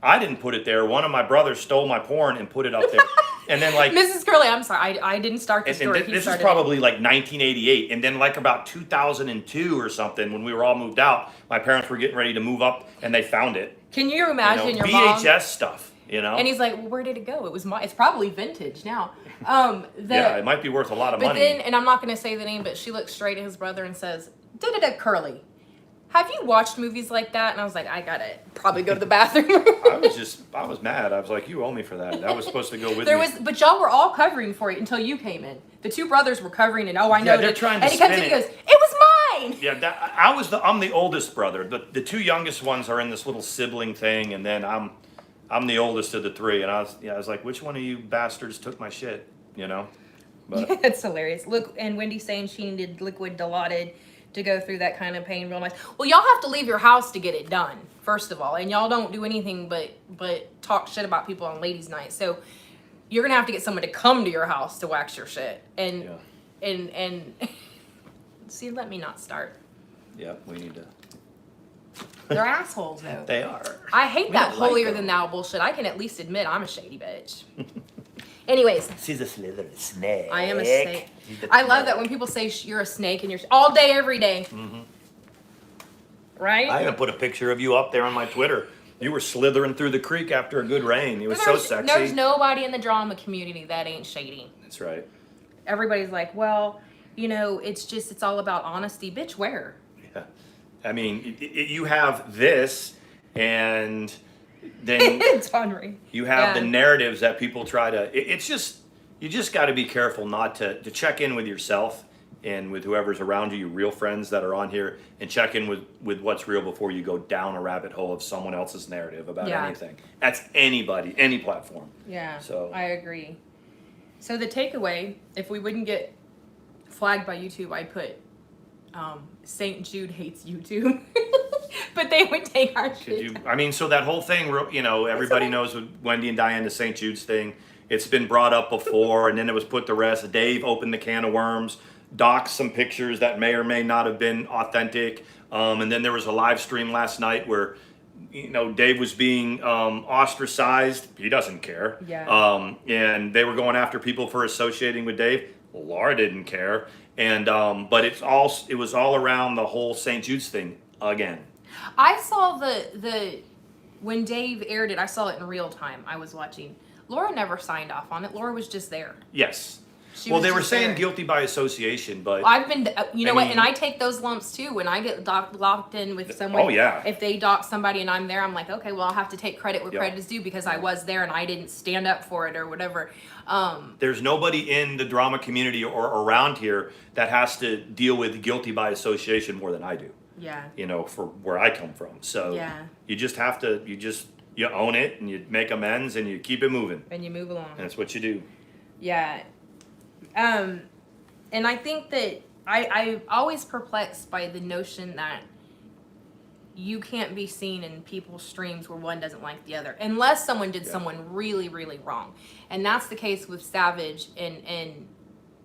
I didn't put it there. One of my brothers stole my porn and put it up there. And then like Mrs. Curley, I'm sorry, I didn't start the story. He this is started probably like 1988, and then like about 2002 or something, when we were all moved out, my parents were getting ready to move up, and they found it. Can you imagine your VHS mom? stuff, you know. And he's like, well, where did it go? It was my. It's probably vintage now. Yeah, it might be worth a lot of But money. then, and I'm not going to say the name, but she looks straight at his brother and says, "Da-da-da, Curly, have you watched movies like that?" And I was like, I gotta probably go to the bathroom. I was mad. I was like, you owe me for that. That was supposed to go with There me. was, but y'all were all covering for it until you came in. The two brothers were covering it. Oh, I know. Yeah, they're trying to and he comes in spin and it. goes, "It was mine." Yeah, I'm the oldest brother. The two youngest ones are in this little sibling thing, and then I'm the oldest of the three. And I was like, which one of you bastards took my shit? You know. But It's hilarious. Look, and Wendy's saying she needed liquid Dilaudid to go through that kind of pain real nice. Well, y'all have to leave your house to get it done, first of all, and y'all don't do anything but talk shit about people on ladies' night. So you're gonna have to get someone to come to your house to wax your shit. And Yeah. and see, let me not start. yeah, we need to. They're assholes though. They are. I hate We that don't like holier them. than thou bullshit. I can at least admit I'm a shady bitch. Anyways, She's a slithery snake. I am a snake. I love that when people say you're a snake and you're all day, every day. Mm-hmm. Right? I even put a picture of you up there on my Twitter. You were slithering through the creek after a good rain. It was so sexy. There's nobody in the drama community that ain't shady. That's right. Everybody's like, well, it's all about honesty. Bitch, where? Yeah. I mean, you have this, and then It's Henry. you have Yeah. the narratives that people try to. It's just you just got to be careful not to check in with yourself and with whoever's around you, your real friends that are on here, and check in with what's real before you go down a rabbit hole of someone else's narrative about Yeah. anything. That's anybody, any platform. Yeah, So- I agree. So the takeaway, if we wouldn't get flagged by YouTube, I'd put St. Jude hates YouTube. But they would take our Could shit. you? I mean, so that whole thing, everybody knows with Wendy and Diane, the St. Jude's thing. It's been brought up before, and then it was put to rest. Dave opened the can of worms, doxed some pictures that may or may not have been authentic, and then there was a live stream last night where, Dave was being ostracized. He doesn't care. Yeah. And they were going after people for associating with Dave. Laura didn't care, and but it was all around the whole St. Jude's thing again. I saw the when Dave aired it, I saw it in real time. I was watching. Laura never signed off on it. Laura was just there. Yes. She Well, was they were just saying there. guilty by association, but I've been, you know I what, mean- and I take those lumps too. When I get locked in with someone, Oh, yeah. if they dock somebody and I'm there, I'm like, okay, well, I'll have to take credit where Yeah. credit is due because I was there and I didn't stand up for it or whatever. there's nobody in the drama community or around here that has to deal with guilty by association more than I do, Yeah. for where I come from. So Yeah. you just have to, you own it and you make amends and you keep it moving. And you move along. And that's what you do. Yeah. And I think that I'm always perplexed by the notion that you can't be seen in people's streams where one doesn't like the other unless someone did someone really, really wrong. And that's the case with Savage, and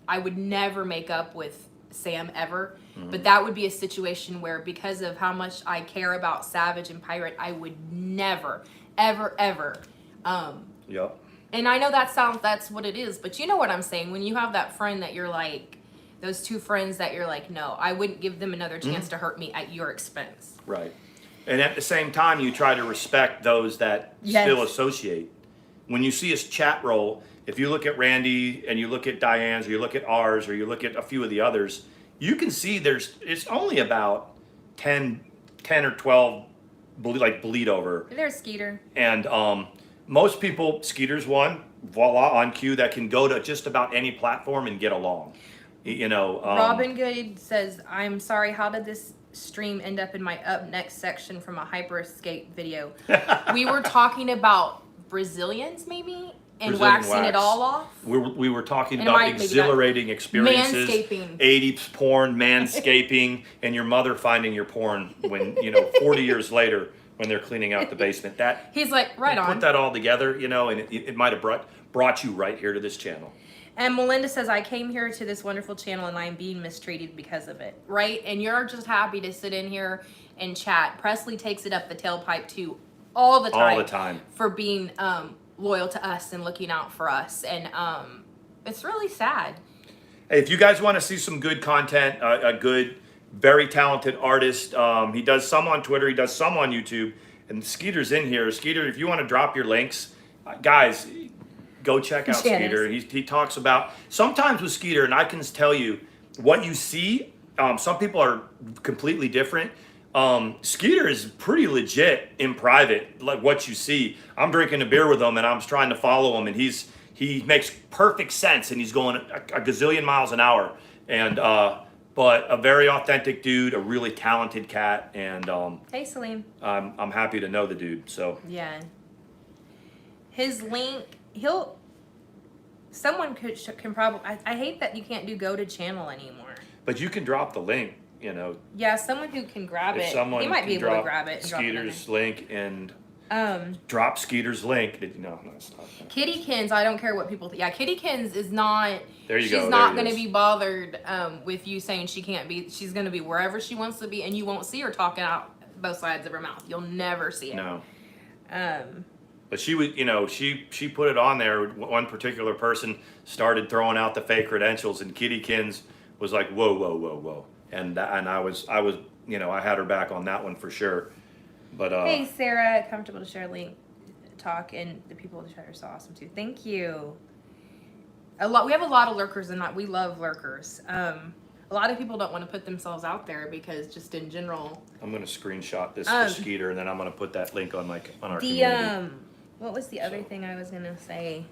I would never make up with Sam ever. But that would be a situation where, because of how much I care about Savage and Pirate, I would never, ever, ever Yep. and I know that's what it is, but you know what I'm saying. When you have that friend that you're like, those two friends that you're like, no, I wouldn't give them another chance to hurt me at your expense. Right. And at the same time, you try to respect those that Yes. still associate. When you see us chat roll, if you look at Randy and you look at Diane's or you look at ours or you look at a few of the others, you can see it's only about 10 or 12 bleed over. There's Skeeter. And most people, Skeeter's one, voila, on cue, that can go to just about any platform and get along. You know, Robin Good says, I'm sorry, how did this stream end up in my up next section from a hyper escape video? We were talking about Brazilians maybe and Brazilian waxing it wax. all off. We were talking And about maybe exhilarating experiences, Manscaping. 80s porn, manscaping, and your mother finding your porn when, 40 years later when they're cleaning out the basement. That He's like, right on. Put that all together, and it might have brought you right here to this channel. And Melinda says, I came here to this wonderful channel and I'm being mistreated because of it. Right? And you're just happy to sit in here and chat. Presley takes it up the tailpipe too all the time. All the time. For being loyal to us and looking out for us. And it's really sad. Hey, if you guys want to see some good content, a good, very talented artist, he does some on Twitter, he does some on YouTube, and Skeeter's in here. Skeeter, if you want to drop your links, guys, go check out Skeeter. He talks about, sometimes with Skeeter, and I can tell you, what you see, some people are completely different. Skeeter is pretty legit in private, like what you see. I'm drinking a beer with him, and I'm trying to follow him, and he makes perfect sense, and he's going a gazillion miles an hour. And but a very authentic dude, a really talented cat, and hey, Salim. I'm happy to know the dude. So yeah, his link, someone can probably. I hate that you can't do go to channel anymore. But you can drop the link, Yeah, someone who can grab it. Someone He might be can able to grab it. And Skeeter's link and drop Skeeter's link. No, stop that. Kittykins, I don't care what people think. Yeah, Kittykins is not. There you go. She's not going to be bothered with you saying she can't be. She's going to be wherever she wants to be, and you won't see her talking out both sides of her mouth. You'll never see it. No. But she was, she put it on there. One particular person started throwing out the fake credentials, and Kittykins was like, whoa, whoa, whoa, whoa. And I was, I had her back on that one for sure. But hey, Sarah, comfortable to share link, talk, and the people in the chat are so awesome too. Thank you. We have a lot of lurkers, and we love lurkers. A lot of people don't want to put themselves out there because just in general. I'm gonna screenshot this for Skeeter, and then I'm gonna put that link on our community. What was the other thing I was gonna say?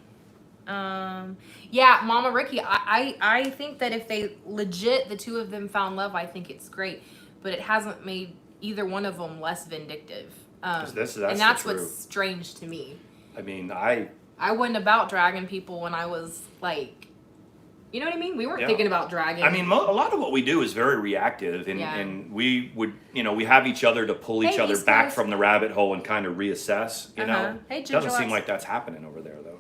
Yeah, Mama Ricky, I think that if they legit, the two of them found love, I think it's great, but it hasn't made either one of them less vindictive. And that's what's strange to me. I mean, I wasn't about dragging people when I was like, you know what I mean? We weren't thinking about dragging. I mean, a lot of what we do is very reactive, and we would, we have each other to pull each other back from the rabbit hole and kind of reassess, Hey, Doesn't seem like that's happening over there, though.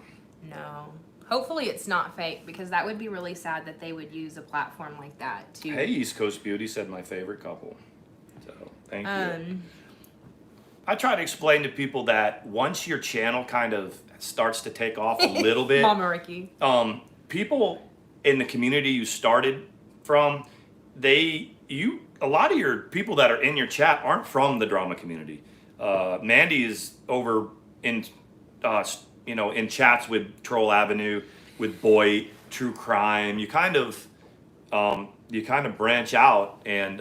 No. Hopefully it's not fake, because that would be really sad that they would use a platform like that to. Hey, East Coast Beauty said my favorite couple. So, thank you. I try to explain to people that once your channel kind of starts to take off a little bit, Mama Ricky. People in the community you started from, a lot of your people that are in your chat aren't from the drama community. Mandi is over in in chats with Troll Avenue, with Boy, True Crime. You kind of branch out, and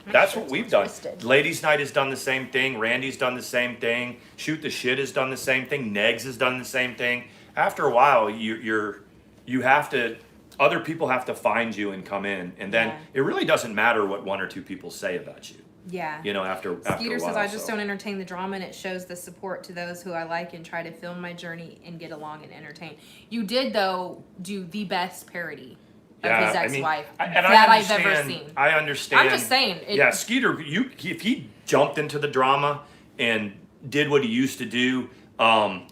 that's what we've done. Ladies Night has done the same thing. Randy's done the same thing. Shoot the Shit has done the same thing. Negs has done the same thing. After a while, you have to. Other people have to find you and come in, and then it really doesn't matter what one or two people say about you. Yeah. After Skeeter a while, says, I just don't entertain the drama, and it shows the support to those who I like and try to film my journey and get along and entertain. You did, though, do the best parody of his ex-wife I've ever seen. I understand. I'm just saying. Skeeter, if he jumped into the drama and did what he used to do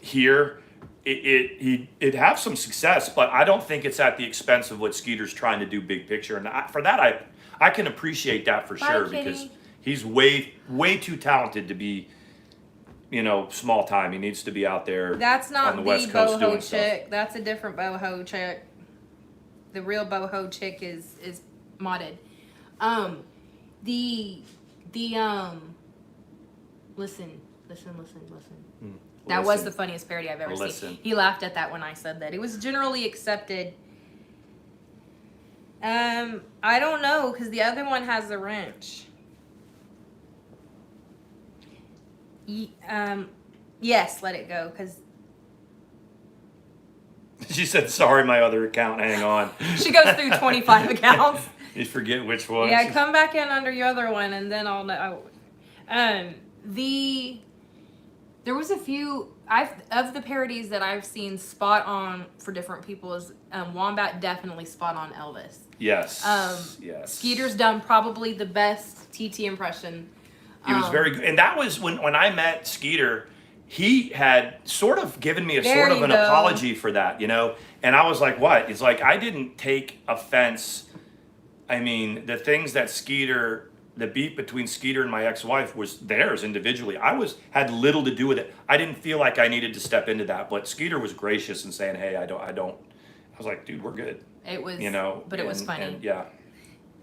here, he'd have some success, but I don't think it's at the expense of what Skeeter's trying to do big picture. And for that, I can appreciate that for sure, because he's way too talented to be, small time. He needs to be out there. That's not on the West Coast boho doing chick. stuff. That's a different boho chick. The real boho chick is modded. Listen. That was the funniest parody I've ever seen. He laughed at that when I said that. It was generally accepted. I don't know, because the other one has a wrench. Yes, let it go, because She said, sorry, my other account, hang on. She goes through 25 accounts. You forget which one. Yeah, come back in under your other one, and then I'll know. There was a few of the parodies that I've seen spot on for different people. Is Wombat definitely spot on Elvis. Yes. Yes. Skeeter's done probably the best TT impression. He was very good, and that was when I met Skeeter. He had sort of given me a sort of an apology for that, you know, and I was like, "What?" It's like I didn't take offense. I mean, the things that Skeeter, the beef between Skeeter and my ex-wife was theirs individually. Had little to do with it. I didn't feel like I needed to step into that, but Skeeter was gracious in saying, "Hey, I don't." I was like, "Dude, we're good." It was, you know, but it was funny. And, yeah,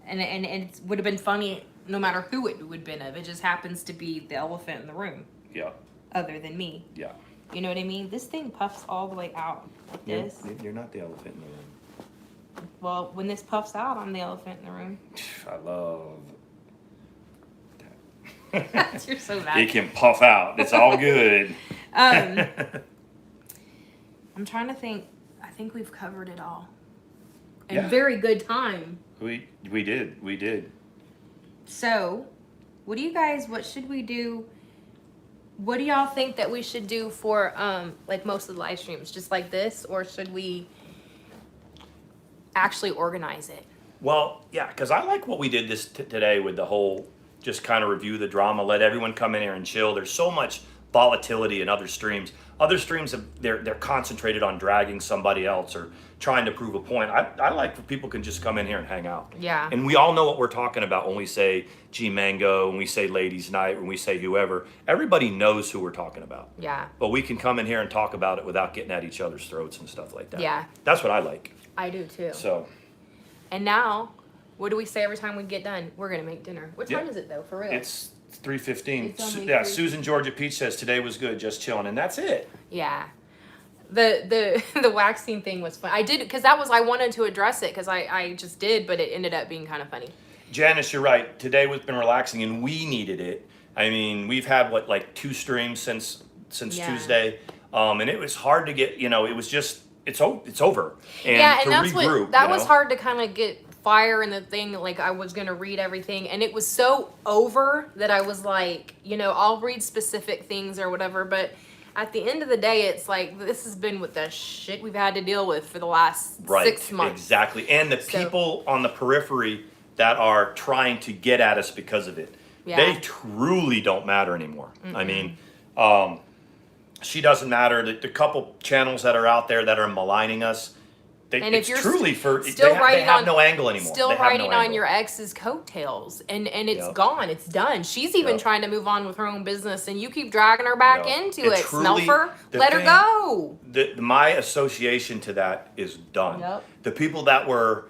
and it would have been funny no matter who it would have been of. It just happens to be the elephant in the room. Yeah. Other than me. Yeah. You know what I mean? This thing puffs all the way out like this. You're not the elephant in the room. Well, when this puffs out, I'm the elephant in the room. I love that. You're so bad. It can puff out. It's all good. I'm trying to think. I think we've covered it all. In very good time. We did. So, what should we do? What do y'all think that we should do for like most of the live streams? Just like this, or should we actually organize it? Well, yeah, because I like what we did today with the whole just kind of review the drama, let everyone come in here and chill. There's so much volatility in other streams. Other streams they're concentrated on dragging somebody else or trying to prove a point. I like for people can just come in here and hang out. Yeah. And we all know what we're talking about when we say G Mango, when we say Ladies Night, when we say whoever. Everybody knows who we're talking about. Yeah. But we can come in here and talk about it without getting at each other's throats and stuff like that. Yeah. That's what I like. I do too. So. And now, what do we say every time we get done? We're gonna make dinner. What time is it though, for real? It's 3:15. It's only Yeah, Susan Georgia Peach says today was good, just chilling, and that's it. Yeah. The waxing thing was fun. I did, because I wanted to address it, because I just did, but it ended up being kind of funny. Janice, you're right. Today has been relaxing, and we needed it. I mean, we've had like 2 streams since Tuesday, and it was hard to get. You know, it was just it's over. And and to that's regroup, that was hard to kind of get fire in the thing. Like I was gonna read everything, and it was so over that I was like, I'll read specific things or whatever, but. At the end of the day, it's like, this has been with the shit we've had to deal with for the last 6 months. Exactly. And the people on the periphery that are trying to get at us because of it, they truly don't matter anymore. Mm-mm. I mean, she doesn't matter. The couple channels that are out there that are maligning us, it's truly they have no angle anymore. Still riding on your ex's coattails, and it's gone. It's done. She's even trying to move on with her own business, and you keep dragging her back into it. Smelfer, let her go. My association to that is done. Yep. The people that were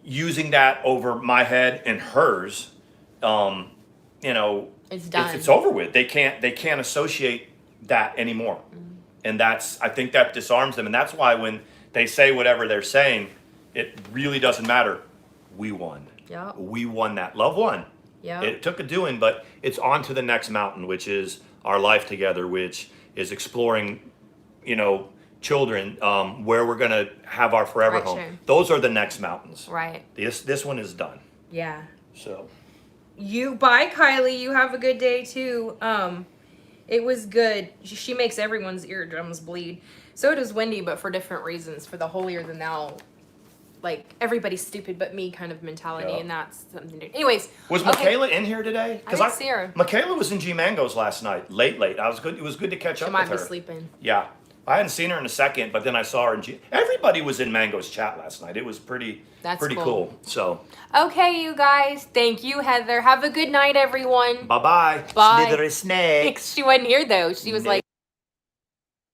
using that over my head and hers, it's done. It's over with. They can't associate that anymore, and I think that disarms them, and that's why when they say whatever they're saying, it really doesn't matter. We won. Yeah. We won that. Love won. Yeah. It took a doing, but it's on to the next mountain, which is our life together, which is exploring, children, where we're going to have our forever home. Those are the next mountains. Right. This one is done. Yeah. So. Bye, Kylie. You have a good day, too. It was good. She makes everyone's eardrums bleed. So does Wendy, but for different reasons. For the holier than thou, like everybody's stupid but me kind of mentality, and that's something new. Anyways, was Michaela in here today? I didn't see her. Michaela was in G Mango's last night, late. It was good to catch up with her. She might be sleeping. Yeah, I hadn't seen her in a second, but then I saw her in Everybody was in Mango's chat last night. It was pretty cool. So. Okay, you guys. Thank you, Heather. Have a good night, everyone. Bye. Bye. Slithery snake. She wasn't here though. She was like.